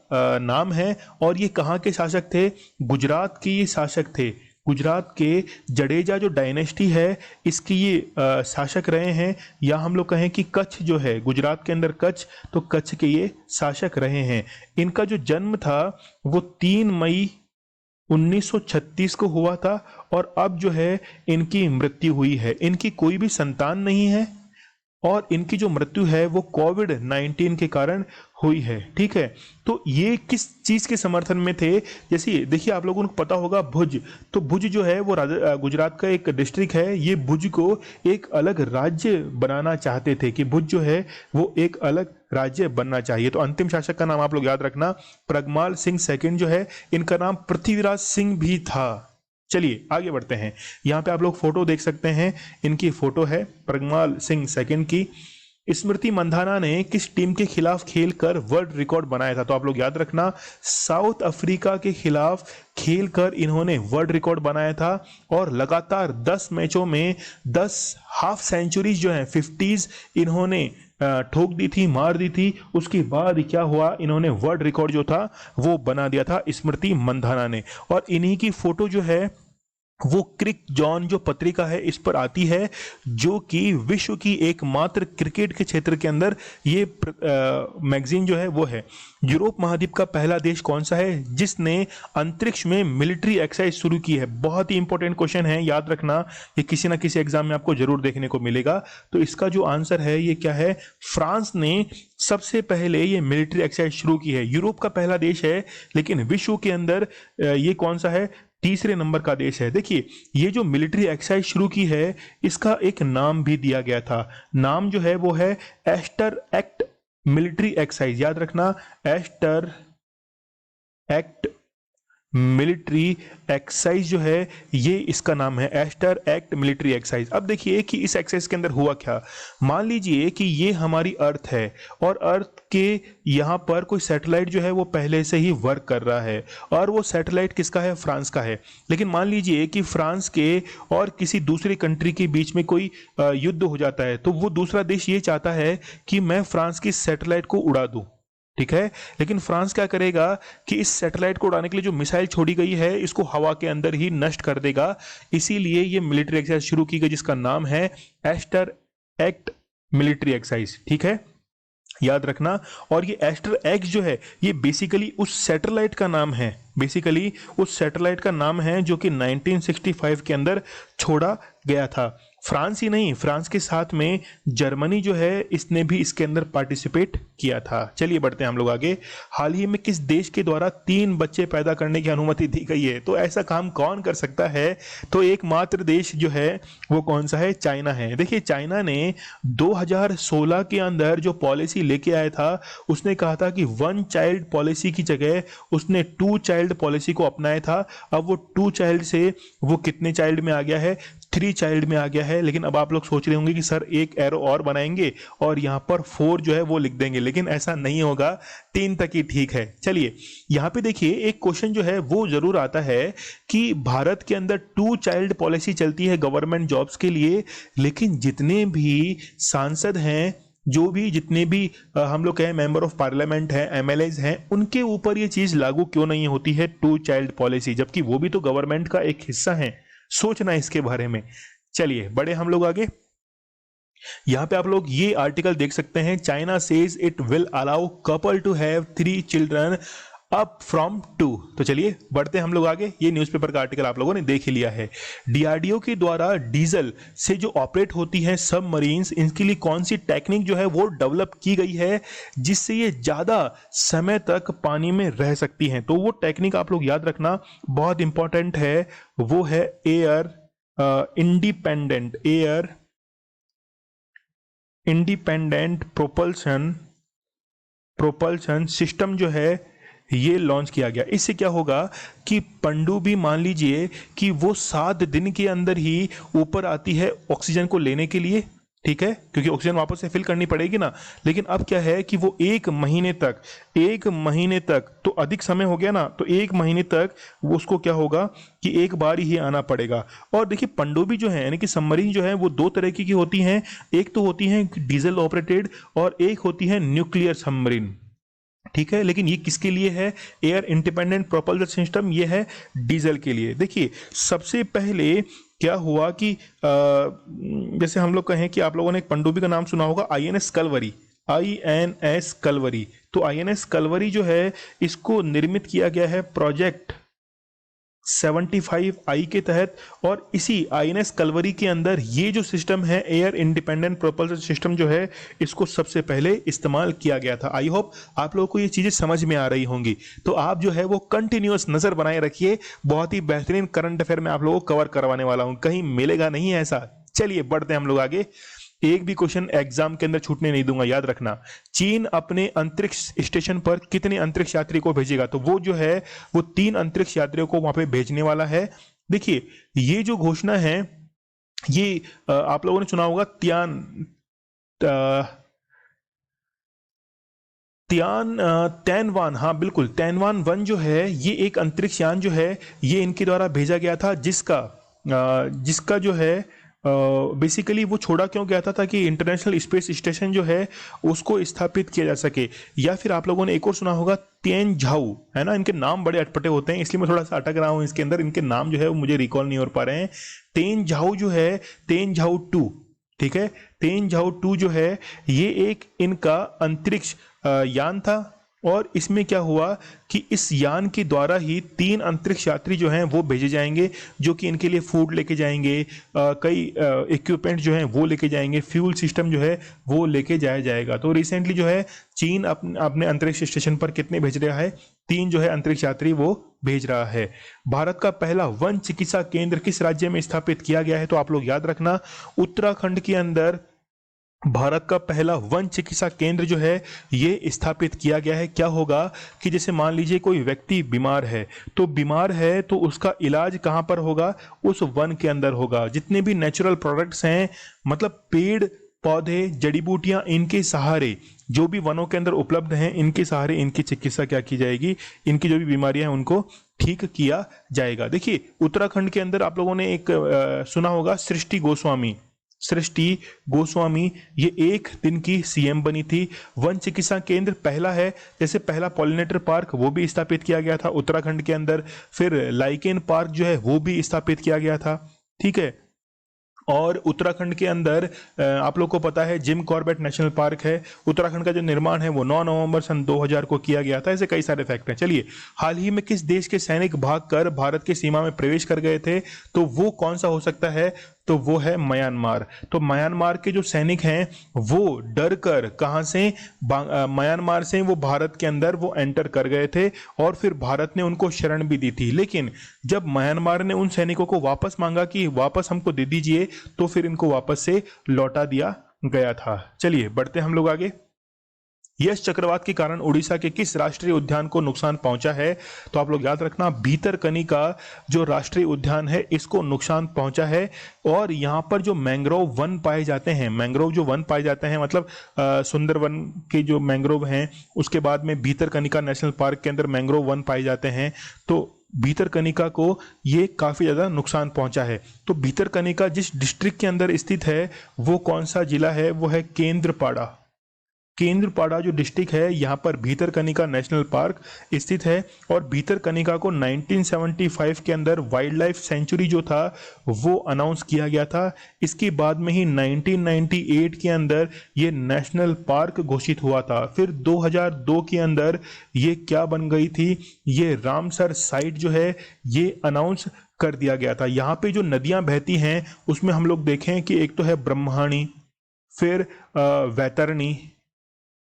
नाम है। और ये कहाँ के शासक थे? गुजरात के ये शासक थे। गुजरात के जडेजा जो डायनेस्टी है इसकी ये शासक रहे हैं, या हम लोग कहें कि कच्छ जो है गुजरात के अंदर कच्छ, तो कच्छ के ये शासक रहे हैं। इनका जो जन्म था वो 3 मई 1936 को हुआ था और अब जो है इनकी मृत्यु हुई है। इनकी कोई भी संतान नहीं है और इनकी जो मृत्यु है वो कोविड-19 के कारण हुई है। ठीक है, तो ये किस चीज के समर्थन में थे? जैसे देखिए, आप लोगों को पता होगा भुज, तो भुज जो है वो गुजरात का एक डिस्ट्रिक्ट है। ये भुज को एक अलग राज्य बनाना चाहते थे कि भुज जो है वो एक अलग राज्य बनना चाहिए। तो अंतिम शासक का नाम आप लोग याद रखना, परगमाल सिंह सेकंड जो है, इनका नाम पृथ्वीराज सिंह भी था। चलिए आगे बढ़ते हैं। यहाँ पे आप लोग फोटो देख सकते हैं, इनकी फोटो है परगमाल सिंह सेकंड की। स्मृति मंधाना ने किस टीम के खिलाफ खेलकर वर्ल्ड रिकॉर्ड बनाया था? तो आप लोग याद रखना, साउथ अफ्रीका के खिलाफ खेलकर इन्होंने वर्ल्ड रिकॉर्ड बनाया था और लगातार 10 मैचों में 10 हाफ सेंचुरीज जो है 50s इन्होंने ठोक दी थी, मार दी थी। उसके बाद क्या हुआ, इन्होंने वर्ल्ड रिकॉर्ड जो था वो बना दिया था स्मृति मंधाना ने। और इन्हीं की फोटो जो है वो क्रिक जॉन जो पत्रिका है इस पर आती है, जो कि विश्व की एकमात्र क्रिकेट के क्षेत्र के अंदर ये मैगजीन जो है वो है। यूरोप महाद्वीप का पहला देश कौन सा है जिसने अंतरिक्ष में मिलिट्री एक्सरसाइज शुरू की है? बहुत ही इंपॉर्टेंट क्वेश्चन है, याद रखना, ये किसी ना किसी एग्जाम में आपको जरूर देखने को मिलेगा। तो इसका जो आंसर है ये क्या है? फ्रांस ने सबसे पहले ये मिलिट्री एक्सरसाइज शुरू की है। यूरोप का पहला देश है, लेकिन विश्व के अंदर ये कौन सा है? तीसरे नंबर का देश है। देखिए, ये जो मिलिट्री एक्सरसाइज शुरू की है इसका एक नाम भी दिया गया था। नाम जो है वो है एस्टर एक्ट मिलिट्री एक्सरसाइज। याद रखना, एस्टर एक्ट मिलिट्री एक्सरसाइज जो है ये इसका नाम है, एस्टर एक्ट मिलिट्री एक्सरसाइज। अब देखिए कि इस एक्सरसाइज के अंदर हुआ क्या। मान लीजिए कि ये हमारी अर्थ है और अर्थ के यहाँ पर कोई सैटेलाइट जो है वो पहले से ही वर्क कर रहा है, और वो सैटेलाइट किसका है? फ्रांस का है। लेकिन मान लीजिए कि फ्रांस के और किसी दूसरी कंट्री के बीच में कोई युद्ध हो जाता है, तो वो दूसरा देश ये चाहता है कि मैं फ्रांस की सैटेलाइट को उड़ा दूं। ठीक है, लेकिन फ्रांस क्या करेगा कि इस सैटेलाइट को उड़ाने के लिए जो मिसाइल छोड़ी गई है इसको हवा के अंदर ही नष्ट कर देगा। इसीलिए ये मिलिट्री एक्सरसाइज शुरू की गई जिसका नाम है एस्टर एक्ट मिलिट्री एक्सरसाइज। ठीक है, याद रखना। और ये एस्टर एक्ट जो है ये बेसिकली उस सैटेलाइट का नाम है, बेसिकली उस सैटेलाइट का नाम है जो कि 1965 के अंदर छोड़ा गया था। फ्रांस ही नहीं, फ्रांस के साथ में जर्मनी जो है इसने भी इसके अंदर पार्टिसिपेट किया था। चलिए बढ़ते हैं हम लोग आगे। हाल ही में किस देश के द्वारा 3 बच्चे पैदा करने की अनुमति दी गई है? तो ऐसा काम कौन कर सकता है? तो एकमात्र देश जो है वो कौन सा है? चाइना है। देखिए, चाइना ने 2016 के अंदर जो पॉलिसी लेके आया था उसने कहा था कि 1 चाइल्ड पॉलिसी की जगह उसने 2 चाइल्ड पॉलिसी को अपनाया था। अब वो 2 चाइल्ड से वो कितने चाइल्ड में आ गया है? 3 चाइल्ड में आ गया है। लेकिन अब आप लोग सोच रहे होंगे कि सर एक एरो और बनाएंगे और यहाँ पर 4 जो है वो लिख देंगे, लेकिन ऐसा नहीं होगा, 3 तक ही ठीक है। चलिए यहाँ पे देखिए, एक क्वेश्चन जो है वो जरूर आता है कि भारत के अंदर 2 चाइल्ड पॉलिसी चलती है गवर्नमेंट जॉब्स के लिए, लेकिन जितने भी सांसद हैं, जो भी जितने भी हम लोग कहें मेंबर ऑफ पार्लियामेंट हैं, एमएलएज हैं, उनके ऊपर ये चीज लागू क्यों नहीं होती है 2 चाइल्ड पॉलिसी, जबकि वो भी तो गवर्नमेंट का एक हिस्सा है। सोचना इसके बारे में। चलिए बढ़े हम लोग आगे। यहां पे आप लोग ये आर्टिकल देख सकते हैं, China says it will allow couple to have 3 children up from 2। तो चलिए बढ़ते हैं हम लोग आगे। ये न्यूज़पेपर का आर्टिकल आप लोगों ने देख ही लिया है। डीआरडीओ के द्वारा डीजल से जो ऑपरेट होती है सबमरीन्स, इनके लिए कौन सी टेक्निक जो है वो डेवलप की गई है जिससे ये ज्यादा समय तक पानी में रह सकती हैं? तो वो टेक्निक आप लोग याद रखना, बहुत इंपॉर्टेंट है। वो है एयर इंडिपेंडेंट प्रोपल्शन सिस्टम जो है ये लॉन्च किया गया। इससे क्या होगा कि पनडुब्बी मान लीजिए कि वो 7 दिन के अंदर ही ऊपर आती है ऑक्सीजन को लेने के लिए, ठीक है, क्योंकि ऑक्सीजन वापस से फिल करनी पड़ेगी ना। लेकिन अब क्या है कि वो 1 महीने तक तो अधिक समय हो गया ना, तो 1 महीने तक वो उसको क्या होगा कि एक बार ही आना पड़ेगा। और देखिए पनडुब्बी जो है यानी कि सबमरीन जो है वो 2 तरह की होती हैं, एक तो होती है डीजल ऑपरेटेड और एक होती है न्यूक्लियर सबमरीन, ठीक है। लेकिन ये किसके लिए है? एयर इंडिपेंडेंट प्रोपल्शन सिस्टम, ये है डीजल के लिए। देखिए सबसे पहले क्या हुआ कि जैसे हम लोग कहें कि आप लोगों ने एक पनडुब्बी का नाम सुना होगा, आईएनएस कलवरी। तो आईएनएस कलवरी जो है इसको निर्मित किया गया है प्रोजेक्ट 75I के तहत, और इसी INS कलवरी के अंदर ये जो सिस्टम है एयर इंडिपेंडेंट प्रोपल्शन सिस्टम जो है इसको सबसे पहले इस्तेमाल किया गया था। आई होप आप लोगों को ये चीज़ें समझ में आ रही होंगी। तो आप जो है वो कंटिन्यूअस नज़र बनाए रखिए, बहुत ही बेहतरीन करंट अफेयर मैं आप लोगों को कवर करवाने वाला हूँ, कहीं मिलेगा नहीं ऐसा। चलिए बढ़ते हैं हम लोग आगे। एक भी क्वेश्चन एग्जाम के अंदर छूटने नहीं दूंगा, याद रखना। चीन अपने अंतरिक्ष स्टेशन पर कितने अंतरिक्ष यात्री को भेजेगा? तो वो जो है वो 3 अंतरिक्ष यात्रियों को वहां पे भेजने वाला है। देखिए ये जो घोषणा है ये आप लोगों ने सुना होगा तैनवान, हाँ बिल्कुल, तैनवान 1 जो है ये एक अंतरिक्ष यान जो है ये इनके द्वारा भेजा गया था, जिसका जो है बेसिकली वो छोड़ा क्यों गया था, ताकि इंटरनेशनल स्पेस स्टेशन जो है उसको स्थापित किया जा सके। या फिर आप लोगों ने एक और सुना होगा तिएनझाऊ, है ना। इनके नाम बड़े अटपटे होते हैं इसलिए मैं थोड़ा सा अटक रहा हूं इसके अंदर, इनके नाम जो है वो मुझे रिकॉल नहीं हो पा रहे हैं। तिएनझाऊ जो है, तिएनझाऊ 2, ठीक है, तिएनझाऊ 2 जो है ये एक इनका अंतरिक्ष यान था, और इसमें क्या हुआ कि इस यान के द्वारा ही 3 अंतरिक्ष यात्री जो हैं वो भेजे जाएंगे, जो कि इनके लिए फूड लेके जाएंगे, कई इक्विपमेंट जो हैं वो लेके जाएंगे, फ्यूल सिस्टम जो है वो लेके जाया जाएगा। तो रिसेंटली जो है चीन अपने अंतरिक्ष स्टेशन पर कितने भेज रहा है? 3 जो है अंतरिक्ष यात्री वो भेज रहा है। भारत का पहला वन चिकित्सा केंद्र किस राज्य में स्थापित किया गया है? तो आप लोग याद रखना, उत्तराखंड के अंदर भारत का पहला वन चिकित्सा केंद्र जो है ये स्थापित किया गया है। क्या होगा कि जैसे मान लीजिए कोई व्यक्ति बीमार है, तो बीमार है तो उसका इलाज कहाँ पर होगा? उस वन के अंदर होगा। जितने भी नेचुरल प्रोडक्ट्स हैं, मतलब पेड़ पौधे जड़ी बूटियां, इनके सहारे जो भी वनों के अंदर उपलब्ध हैं, इनके सहारे इनकी चिकित्सा क्या की जाएगी, इनकी जो भी बीमारियां हैं उनको ठीक किया जाएगा। देखिए उत्तराखंड के अंदर आप लोगों ने एक सुना होगा सृष्टि गोस्वामी, ये 1 दिन की सीएम बनी थी। वन चिकित्सा केंद्र पहला है, जैसे पहला पॉलिनेटर पार्क वो भी स्थापित किया गया था उत्तराखंड के अंदर, फिर लाइकेन पार्क जो है वो भी स्थापित किया गया था, ठीक है। और उत्तराखंड के अंदर आप लोग को पता है जिम कॉर्बेट नेशनल पार्क है। उत्तराखंड का जो निर्माण है वो 9 नवंबर सन 2000 को किया गया था। ऐसे कई सारे फैक्ट हैं। चलिए, हाल ही में किस देश के सैनिक भागकर भारत की सीमा में प्रवेश कर गए थे? तो वो कौन सा हो सकता है? तो वो है म्यांमार। तो म्यांमार के जो सैनिक हैं वो डर कर कहां से, म्यांमार से वो भारत के अंदर वो एंटर कर गए थे, और फिर भारत ने उनको शरण भी दी थी। लेकिन जब म्यांमार ने उन सैनिकों को वापस मांगा कि वापस हमको दे दीजिए, तो फिर इनको वापस से लौटा दिया गया था। चलिए बढ़ते हम लोग आगे। यश चक्रवात के कारण उड़ीसा के किस राष्ट्रीय उद्यान को नुकसान पहुंचा है? तो आप लोग याद रखना, भीतरकनिका जो राष्ट्रीय उद्यान है इसको नुकसान पहुंचा है। और यहाँ पर जो मैंग्रोव वन पाए जाते हैं, मैंग्रोव जो वन पाए जाते हैं, मतलब सुंदरवन के जो मैंग्रोव हैं, उसके बाद में भीतरकनिका नेशनल पार्क के अंदर मैंग्रोव वन पाए जाते हैं। तो भीतरकनिका को ये काफी ज्यादा नुकसान पहुंचा है। तो भीतरकनिका जिस डिस्ट्रिक्ट के अंदर स्थित है वो कौन सा जिला है? वो है केंद्रपाड़ा। केंद्रपाड़ा जो डिस्ट्रिक्ट है यहाँ पर भीतरकनिका नेशनल पार्क स्थित है। और भीतरकनिका को 1975 के अंदर वाइल्ड लाइफ सेंचुरी जो था वो अनाउंस किया गया था। इसके बाद में ही 1998 के अंदर ये नेशनल पार्क घोषित हुआ था। फिर 2002 के अंदर ये क्या बन गई थी? ये रामसर साइट जो है ये अनाउंस कर दिया गया था। यहाँ पे जो नदियां बहती हैं उसमें हम लोग देखें कि एक तो है ब्रह्मणी, फिर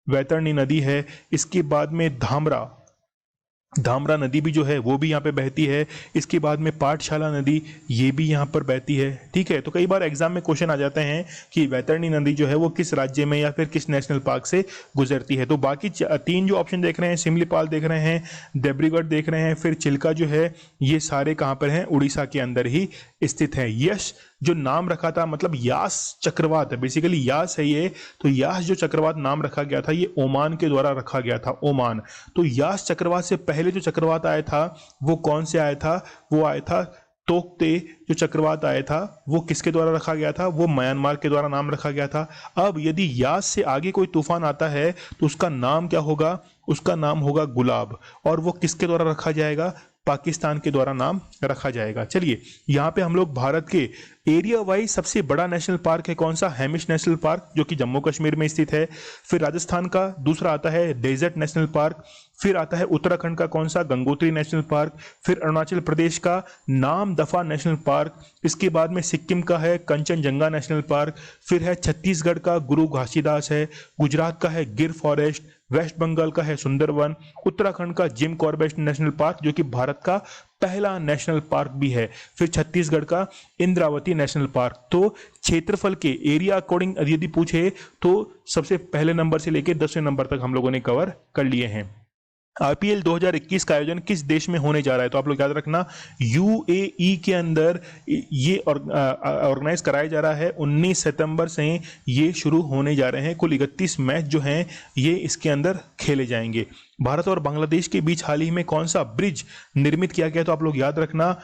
वैतरणी नदी है, इसके बाद में धामरा नदी भी जो है वो भी यहाँ पे बहती है। इसके बाद में पाठशाला नदी ये भी यहाँ पर बहती है, ठीक है। तो कई बार एग्जाम में क्वेश्चन आ जाते हैं कि वैतरणी नदी जो है वो किस राज्य में या फिर किस नेशनल पार्क से गुजरती है। तो बाकी 3 जो ऑप्शन देख रहे हैं, सिमलीपाल देख रहे हैं, देब्रीगढ़ देख रहे हैं, फिर चिल्का जो है, ये सारे कहाँ पर हैं? उड़ीसा के अंदर ही स्थित है। यश जो नाम रखा था, मतलब यास चक्रवात है, बेसिकली यास है ये, तो यास जो चक्रवात नाम रखा गया था ये ओमान के द्वारा रखा गया था, ओमान। तो यास चक्रवात से पहले जो चक्रवात आया था वो कौन से आया था? वो आया था तोकते जो चक्रवात आया था वो किसके द्वारा रखा गया था? वो म्यांमार के द्वारा नाम रखा गया था। अब यदि यास से आगे कोई तूफान आता है तो उसका नाम क्या होगा? उसका नाम होगा गुलाब। और वो किसके द्वारा रखा जाएगा? पाकिस्तान के द्वारा नाम रखा जाएगा। चलिए, यहाँ पे हम लोग भारत के एरिया वाइज सबसे बड़ा नेशनल पार्क है कौन सा? हेमिश नेशनल पार्क, जो कि जम्मू कश्मीर में स्थित है। फिर राजस्थान का दूसरा आता है डेजर्ट नेशनल पार्क। फिर आता है उत्तराखंड का कौन सा? Gangotri national park. फिर अरुणाचल प्रदेश का नामदफा नेशनल पार्क। इसके बाद में सिक्किम का है कंचनजंगा नेशनल पार्क। फिर है छत्तीसगढ़ का गुरु घासीदास है। गुजरात का है गिर फॉरेस्ट। वेस्ट बंगाल का है सुंदरवन। उत्तराखंड का जिम कॉर्बेट नेशनल पार्क, जो कि भारत का पहला नेशनल पार्क भी है। फिर छत्तीसगढ़ का इंद्रावती नेशनल पार्क। तो क्षेत्रफल के एरिया अकॉर्डिंग यदि पूछे तो सबसे पहले नंबर से लेकर 10वें नंबर तक हम लोगों ने कवर कर लिए हैं। आईपीएल 2021 का आयोजन किस देश में होने जा रहा है? तो आप लोग याद रखना, यूएई के अंदर ये ऑर्गेनाइज कराया जा रहा है। 19 सितंबर से ये शुरू होने जा रहे हैं। कुल 31 मैच जो हैं ये इसके अंदर खेले जाएंगे। भारत और बांग्लादेश के बीच हाल ही में कौन सा ब्रिज निर्मित किया गया? तो आप लोग याद रखना,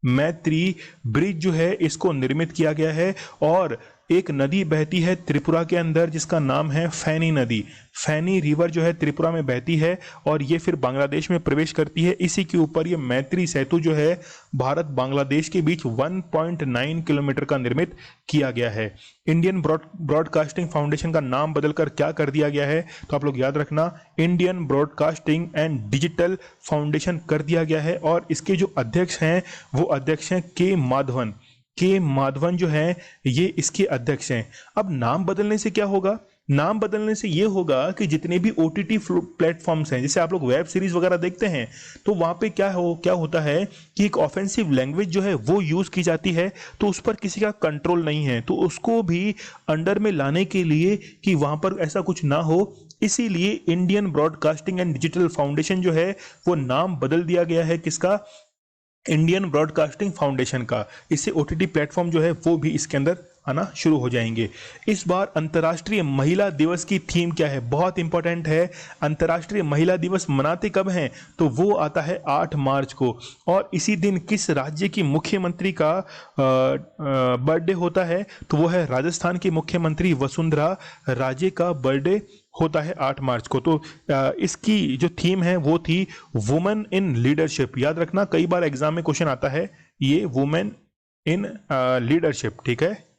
मैत्री ब्रिज जो है इसको निर्मित किया गया है। और एक नदी बहती है त्रिपुरा के अंदर जिसका नाम है फैनी नदी। फैनी रिवर जो है त्रिपुरा में बहती है और ये फिर बांग्लादेश में प्रवेश करती है। इसी के ऊपर ये मैत्री सेतु जो है भारत बांग्लादेश के बीच 1.9 किलोमीटर का निर्मित किया गया है। इंडियन ब्रॉडकास्टिंग फाउंडेशन का नाम बदलकर क्या कर दिया गया है? तो आप लोग याद रखना, Indian broadcasting and digital foundation कर दिया गया है। और इसके जो अध्यक्ष हैं वो अध्यक्ष हैं के माधवन जो है ये इसके अध्यक्ष हैं। अब नाम बदलने से क्या होगा? नाम बदलने से ये होगा कि जितने भी ओटीटी प्लेटफॉर्म्स हैं, जैसे आप लोग वेब सीरीज वगैरह देखते हैं, तो वहां पे क्या होता है कि एक ऑफेंसिव लैंग्वेज जो है वो यूज की जाती है, तो उस पर किसी का कंट्रोल नहीं है। तो उसको भी अंडर में लाने के लिए कि वहां पर ऐसा कुछ ना हो, इसीलिए Indian broadcasting and digital foundation जो है वो नाम बदल दिया गया है। किसका? इंडियन ब्रॉडकास्टिंग फाउंडेशन का। इससे ओटीटी प्लेटफॉर्म जो है वो भी इसके अंदर आना शुरू हो जाएंगे। इस बार अंतर्राष्ट्रीय महिला दिवस की थीम क्या है? बहुत इंपॉर्टेंट है। अंतर्राष्ट्रीय महिला दिवस मनाते कब हैं? तो वो आता है 8 मार्च को। और इसी दिन किस राज्य की मुख्यमंत्री का बर्थडे होता है? तो वो है राजस्थान की मुख्यमंत्री वसुंधरा राजे का बर्थडे होता है 8 मार्च को। तो इसकी जो थीम है वो थी वुमेन इन लीडरशिप। याद रखना, कई बार एग्जाम में क्वेश्चन आता है ये वुमेन इन लीडरशिप, ठीक है,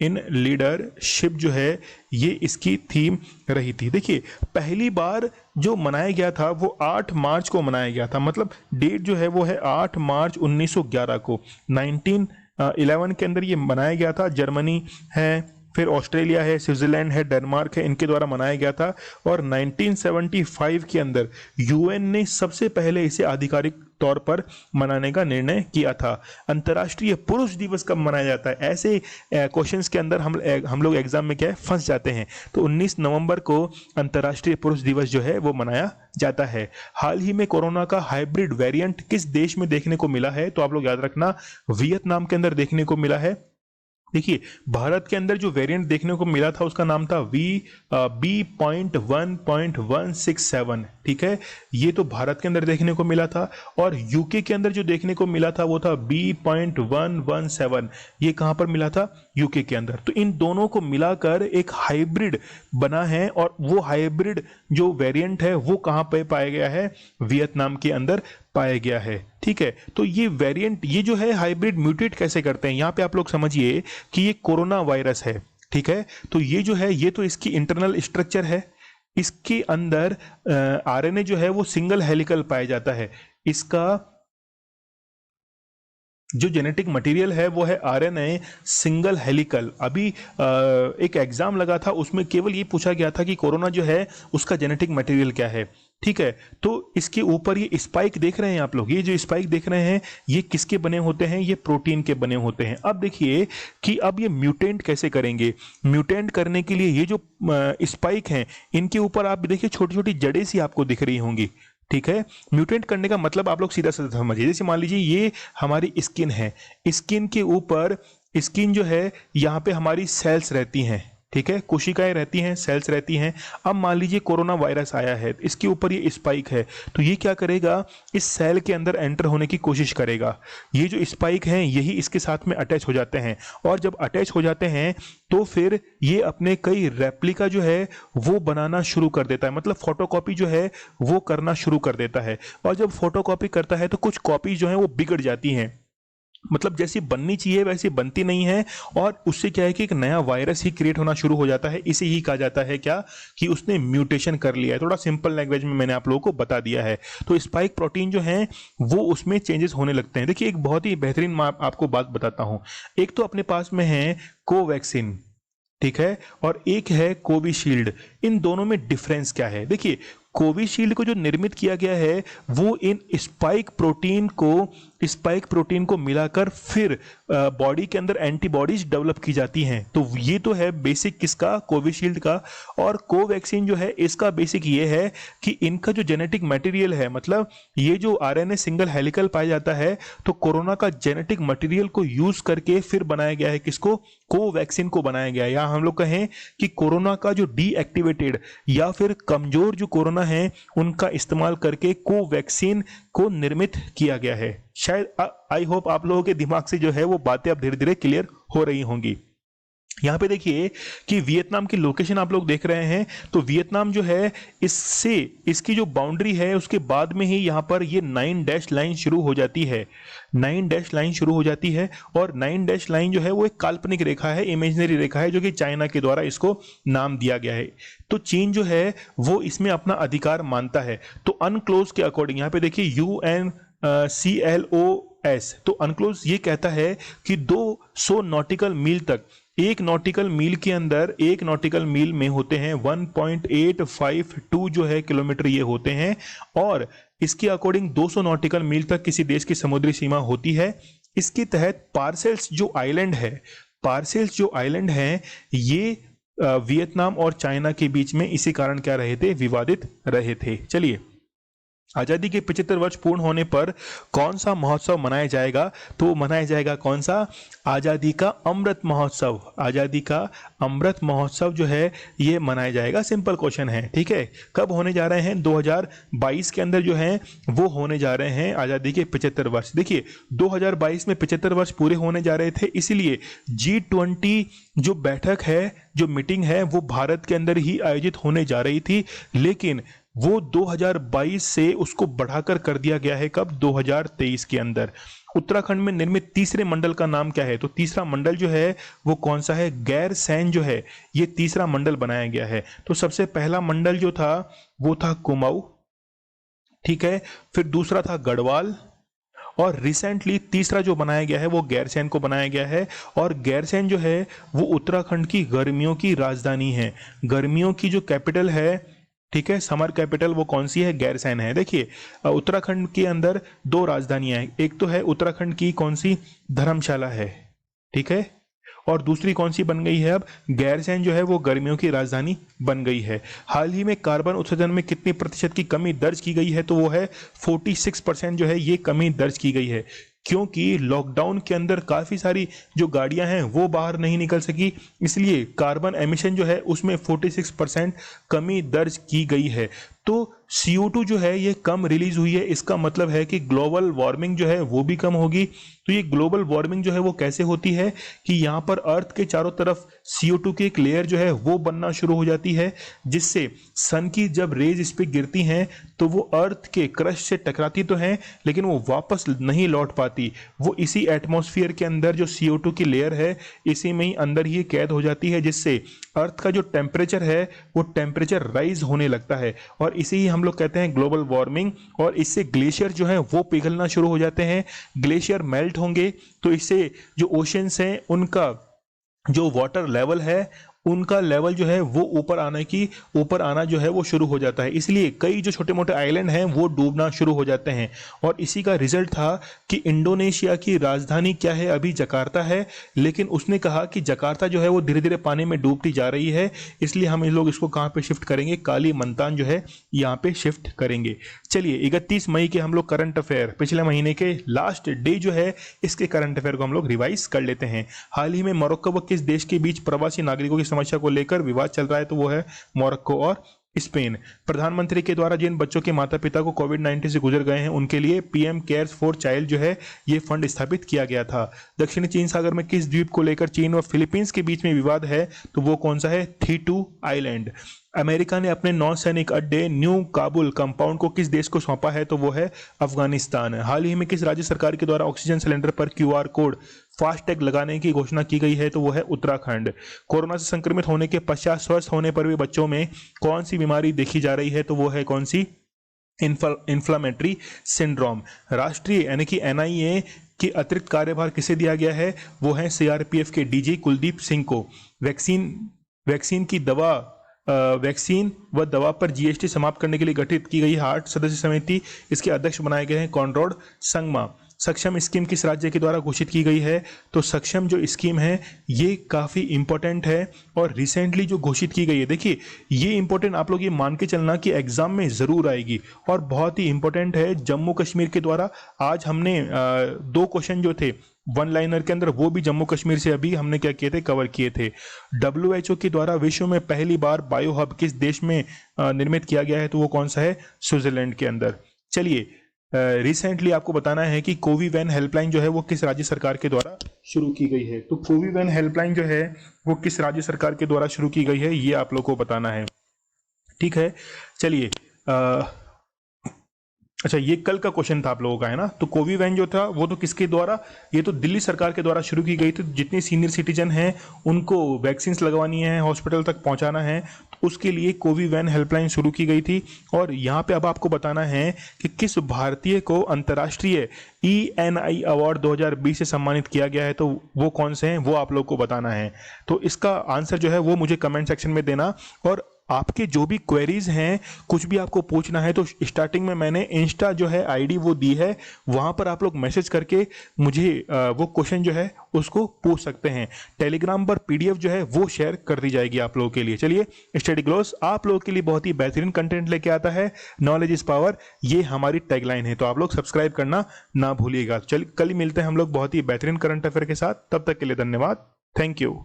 इन लीडरशिप जो है ये इसकी थीम रही थी। देखिए, पहली बार जो मनाया गया था वो 8 मार्च को मनाया गया था, मतलब डेट जो है वो है 8 मार्च 1911 को। 1911 के अंदर ये मनाया गया था। जर्मनी है, फिर ऑस्ट्रेलिया है, स्विट्जरलैंड है, डेनमार्क है, इनके द्वारा मनाया गया था। और 1975 के अंदर यूएन ने सबसे पहले इसे आधिकारिक तौर पर मनाने का निर्णय किया था। अंतर्राष्ट्रीय पुरुष दिवस कब मनाया जाता है? ऐसे क्वेश्चंस के अंदर हम लोग एग्जाम में क्या है फंस जाते हैं। तो 19 नवंबर को अंतर्राष्ट्रीय पुरुष दिवस जो है वो मनाया जाता है। हाल ही में कोरोना का हाइब्रिड वेरिएंट किस देश में देखने को मिला है? तो आप लोग याद रखना, वियतनाम के अंदर देखने को मिला है। देखिए, भारत के अंदर जो वेरिएंट देखने को मिला था उसका नाम था B.1.167, ठीक है, ये तो भारत के अंदर देखने को मिला था। और यूके के अंदर जो देखने को मिला था वो था B.117, ये कहां पर मिला था? यूके के अंदर। तो इन दोनों को मिलाकर एक हाइब्रिड बना है और वो हाइब्रिड जो वेरिएंट है वो कहां पे पाया गया है? वियतनाम के अंदर पाया गया है, ठीक है। तो ये वेरिएंट, ये जो है हाइब्रिड म्यूटेट कैसे करते हैं, यहां पे आप लोग समझिए कि ये कोरोना वायरस है, ठीक है। तो ये जो है ये तो इसकी इंटरनल स्ट्रक्चर है, इसके अंदर आरएनए जो है वो सिंगल हेलिकल पाया जाता है। इसका जो जेनेटिक मटेरियल है वो है आरएनए सिंगल हेलिकल। अभी एक एग्जाम लगा था, उसमें केवल ये पूछा गया था कि कोरोना जो है उसका जेनेटिक मटेरियल क्या है, ठीक है। तो इसके ऊपर ये स्पाइक देख रहे हैं आप लोग, ये जो स्पाइक देख रहे हैं ये किसके बने होते हैं? ये प्रोटीन के बने होते हैं। अब देखिए कि अब ये म्यूटेंट कैसे करेंगे। म्यूटेंट करने के लिए ये जो स्पाइक हैं इनके ऊपर आप देखिए छोटी छोटी जड़ें सी आपको दिख रही होंगी, ठीक है। म्यूटेंट करने का मतलब आप लोग सीधा सीधा समझिए, जैसे मान लीजिए ये हमारी स्किन है, स्किन के ऊपर, स्किन जो है यहाँ पे हमारी सेल्स रहती हैं, ठीक है, कोशिकाएं रहती हैं, सेल्स रहती हैं। अब मान लीजिए कोरोना वायरस आया है, इसके ऊपर ये स्पाइक है, तो ये क्या करेगा, इस सेल के अंदर एंटर होने की कोशिश करेगा। ये जो स्पाइक हैं यही इसके साथ में अटैच हो जाते हैं, और जब अटैच हो जाते हैं तो फिर ये अपने कई रेप्लिका जो है वो बनाना शुरू कर देता है, मतलब फोटोकॉपी जो है वो करना शुरू कर देता है। और जब फोटोकॉपी करता है तो कुछ कॉपी जो है वो बिगड़ जाती हैं, मतलब जैसी बननी चाहिए वैसी बनती नहीं है, और उससे क्या है कि एक नया वायरस ही क्रिएट होना शुरू हो जाता है। इसे ही कहा जाता है क्या, कि उसने म्यूटेशन कर लिया है। थोड़ा सिंपल लैंग्वेज में मैंने आप लोगों को बता दिया है। तो स्पाइक प्रोटीन जो है वो उसमें चेंजेस होने लगते हैं। देखिए, एक बहुत ही बेहतरीन मैं आपको बात बताता हूं। एक तो अपने पास में है कोवैक्सीन, ठीक है, और एक है कोविशील्ड। इन दोनों में डिफरेंस क्या है? देखिए, कोविशील्ड को जो निर्मित किया गया है वो इन स्पाइक प्रोटीन को मिलाकर फिर बॉडी के अंदर एंटीबॉडीज डेवलप की जाती हैं। तो ये तो है बेसिक किसका, कोविशील्ड का। और कोवैक्सीन जो है इसका बेसिक ये है कि इनका जो जेनेटिक मटेरियल है, मतलब ये जो आरएनए सिंगल हेलिकल पाया जाता है, तो कोरोना का जेनेटिक मटेरियल को यूज करके फिर बनाया गया है। किसको? कोवैक्सीन को बनाया गया है। या हम लोग कहें कि कोरोना का जो डीएक्टिवेटेड या फिर कमजोर जो कोरोना है उनका इस्तेमाल करके कोवैक्सीन को निर्मित किया गया है। शायद आई होप आप लोगों के दिमाग से जो है वो बातें अब धीरे धीरे क्लियर हो रही होंगी। यहां पे देखिए कि वियतनाम की लोकेशन आप लोग देख रहे हैं, तो वियतनाम जो है इससे इसकी जो बाउंड्री है उसके बाद में ही यहां पर ये 9 डैश लाइन शुरू हो जाती है। 9 डैश लाइन शुरू हो जाती है, और 9 डैश लाइन जो है वो एक काल्पनिक रेखा है, इमेजिनरी रेखा है, जो कि चाइना के द्वारा इसको नाम दिया गया है। तो चीन जो है वो इसमें अपना अधिकार मानता है। तो अनक्लोज के अकॉर्डिंग यहां पे देखिए UNCLOS, तो अनक्लोज ये कहता है कि 200 नॉटिकल मील तक, एक नॉटिकल मील में होते हैं 1.852 जो है किलोमीटर ये होते हैं, और इसके अकॉर्डिंग 200 नॉटिकल मील तक किसी देश की समुद्री सीमा होती है। इसके तहत पार्सेल्स जो आइलैंड हैं ये वियतनाम और चाइना के बीच में इसी कारण क्या रहे थे, विवादित रहे थे। चलिए, आजादी के 75 वर्ष पूर्ण होने पर कौन सा महोत्सव मनाया जाएगा? तो मनाया जाएगा कौन सा? आजादी का अमृत महोत्सव। आजादी का अमृत महोत्सव जो है ये मनाया जाएगा। सिंपल क्वेश्चन है, ठीक है। कब होने जा रहे हैं? 2022 के अंदर जो है वो होने जा रहे हैं आजादी के 75 वर्ष। देखिए, 2022 में 75 वर्ष पूरे होने जा रहे थे, इसलिए G20 जो बैठक है, जो मीटिंग है, वो भारत के अंदर ही आयोजित होने जा रही थी, लेकिन वो 2022 से उसको बढ़ाकर कर दिया गया है। कब? 2023 के अंदर। उत्तराखंड में निर्मित तीसरे मंडल का नाम क्या है? तो तीसरा मंडल जो है वो कौन सा है? गैरसैंण जो है ये तीसरा मंडल बनाया गया है। तो सबसे पहला मंडल जो था वो था कुमाऊं, ठीक है, फिर दूसरा था गढ़वाल, और रिसेंटली तीसरा जो बनाया गया है वो गैरसैंण को बनाया गया है। और गैरसैंण जो है वो उत्तराखंड की गर्मियों की राजधानी है, गर्मियों की जो कैपिटल है, ठीक है, समर कैपिटल वो कौन सी है? गैरसैंण है। देखिए, उत्तराखंड के अंदर 2 राजधानियां हैं, एक तो है उत्तराखंड की कौन सी? धर्मशाला है, ठीक है, और दूसरी कौन सी बन गई है? अब गैरसैंण जो है वो गर्मियों की राजधानी बन गई है। हाल ही में कार्बन उत्सर्जन में कितने प्रतिशत की कमी दर्ज की गई है? तो वो है 46% जो है ये कमी दर्ज की गई है, क्योंकि लॉकडाउन के अंदर काफ़ी सारी जो गाड़ियां हैं वो बाहर नहीं निकल सकी, इसलिए कार्बन एमिशन जो है उसमें 46% कमी दर्ज की गई है। तो CO2 जो है ये कम रिलीज हुई है, इसका मतलब है कि ग्लोबल वार्मिंग जो है वो भी कम होगी। तो ये ग्लोबल वार्मिंग जो है वो कैसे होती है कि यहाँ पर अर्थ के चारों तरफ CO2 की एक लेयर जो है वो बनना शुरू हो जाती है, जिससे सन की जब रेज इस पे गिरती हैं तो वो अर्थ के क्रस्ट से टकराती तो हैं, लेकिन वो वापस नहीं लौट पाती। वो इसी एटमॉस्फेयर के अंदर जो CO2 की लेयर है इसी में ही अंदर ही कैद हो जाती है, जिससे अर्थ का जो टेम्परेचर है वो टेम्परेचर राइज होने लगता है, और इसे ही हम लोग कहते हैं ग्लोबल वार्मिंग। और इससे ग्लेशियर जो है वो पिघलना शुरू हो जाते हैं, ग्लेशियर मेल्ट होंगे, तो इससे जो ओशंस हैं उनका जो वाटर लेवल है उनका लेवल जो है वो ऊपर आना जो है वो शुरू हो जाता है। इसलिए कई जो छोटे मोटे आइलैंड हैं वो डूबना शुरू हो जाते हैं, और इसी का रिजल्ट था कि इंडोनेशिया की राजधानी क्या है? अभी जकार्ता है, लेकिन उसने कहा कि जकार्ता जो है वो धीरे धीरे पानी में डूबती जा रही है, इसलिए हम लोग इसको कहाँ पे शिफ्ट करेंगे? कालीमंतान जो है यहाँ पे शिफ्ट करेंगे। चलिए, 31 मई के हम लोग करंट अफेयर, पिछले महीने के लास्ट डे जो है इसके करंट अफेयर को हम लोग रिवाइज कर लेते हैं। हाल ही में मोरक्को व किस देश के बीच प्रवासी नागरिकों की समस्या को लेकर विवाद चल रहा है, तो वो है मोरक्को और स्पेन। प्रधानमंत्री के द्वारा जिन बच्चों के माता पिता को कोविड-19 से गुजर गए हैं उनके लिए पीएम केयर्स फॉर चाइल्ड जो है ये फंड स्थापित किया गया था। दक्षिणी चीन सागर में किस द्वीप को लेकर चीन व फिलीपींस के बीच में विवाद है, तो वो कौन सा है, थीटू आइलैंड। अमेरिका ने अपने नौसैनिक अड्डे न्यू काबुल कंपाउंड को किस देश को सौंपा है, तो वो है अफगानिस्तान। हाल ही में किस राज्य सरकार के द्वारा ऑक्सीजन सिलेंडर पर क्यूआर कोड फास्टैग लगाने की घोषणा की गई है, तो वो है उत्तराखंड। कोरोना से संक्रमित होने के पश्चात स्वस्थ होने पर भी बच्चों में कौन सी बीमारी देखी जा रही है, तो वो है कौन सी, इन्फ्लामेटरी सिंड्रोम। राष्ट्रीय यानी कि एनआईए की अतिरिक्त कार्यभार किसे दिया गया है, वो है सीआरपीएफ के डीजी कुलदीप सिंह को। वैक्सीन व दवा पर जीएसटी समाप्त करने के लिए गठित की गई 8 सदस्य समिति, इसके अध्यक्ष बनाए गए हैं कॉनराड संगमा। सक्षम स्कीम किस राज्य के द्वारा घोषित की गई है, तो सक्षम जो स्कीम है ये काफ़ी इंपॉर्टेंट है और रिसेंटली जो घोषित की गई है। देखिए ये इंपॉर्टेंट, आप लोग ये मान के चलना कि एग्जाम में ज़रूर आएगी और बहुत ही इंपॉर्टेंट है। जम्मू कश्मीर के द्वारा आज हमने 2 क्वेश्चन जो थे वन लाइनर के अंदर, वो भी जम्मू कश्मीर से अभी हमने क्या किए थे, कवर किए थे। WHO के द्वारा विश्व में पहली बार बायो हब किस देश में निर्मित किया गया है, तो वो कौन सा है, स्विट्जरलैंड के अंदर। चलिए रिसेंटली आपको बताना है कि कोविवैन हेल्पलाइन जो है वो किस राज्य सरकार के द्वारा शुरू की गई है। तो कोविवैन हेल्पलाइन जो है वो किस राज्य सरकार के द्वारा शुरू की गई है, ये आप लोग को बताना है, ठीक है। चलिए अच्छा, ये कल का क्वेश्चन था आप लोगों का, है ना। तो कोविवैन जो था वो तो किसके द्वारा, ये तो दिल्ली सरकार के द्वारा शुरू की गई थी। जितने सीनियर सिटीजन हैं उनको वैक्सीन लगवानी है, हॉस्पिटल तक पहुंचाना है, तो उसके लिए कोविवैन हेल्पलाइन शुरू की गई थी। और यहाँ पे अब आपको बताना है कि किस भारतीय को अंतर्राष्ट्रीय ENI अवार्ड 2020 से सम्मानित किया गया है, तो वो कौन से हैं वो आप लोग को बताना है। तो इसका आंसर जो है वो मुझे कमेंट सेक्शन में देना। और आपके जो भी क्वेरीज हैं, कुछ भी आपको पूछना है, तो स्टार्टिंग में मैंने इंस्टा जो है आईडी वो दी है, वहां पर आप लोग मैसेज करके मुझे वो क्वेश्चन जो है उसको पूछ सकते हैं। टेलीग्राम पर PDF जो है वो शेयर कर दी जाएगी आप लोगों के लिए। चलिए, स्टडी ग्लोस आप लोगों के लिए बहुत ही बेहतरीन कंटेंट लेके आता है। नॉलेज इज पावर, ये हमारी टैगलाइन है, तो आप लोग सब्सक्राइब करना ना भूलिएगा। चलिए, कल ही मिलते हैं हम लोग बहुत ही बेहतरीन करंट अफेयर के साथ। तब तक के लिए धन्यवाद, थैंक यू।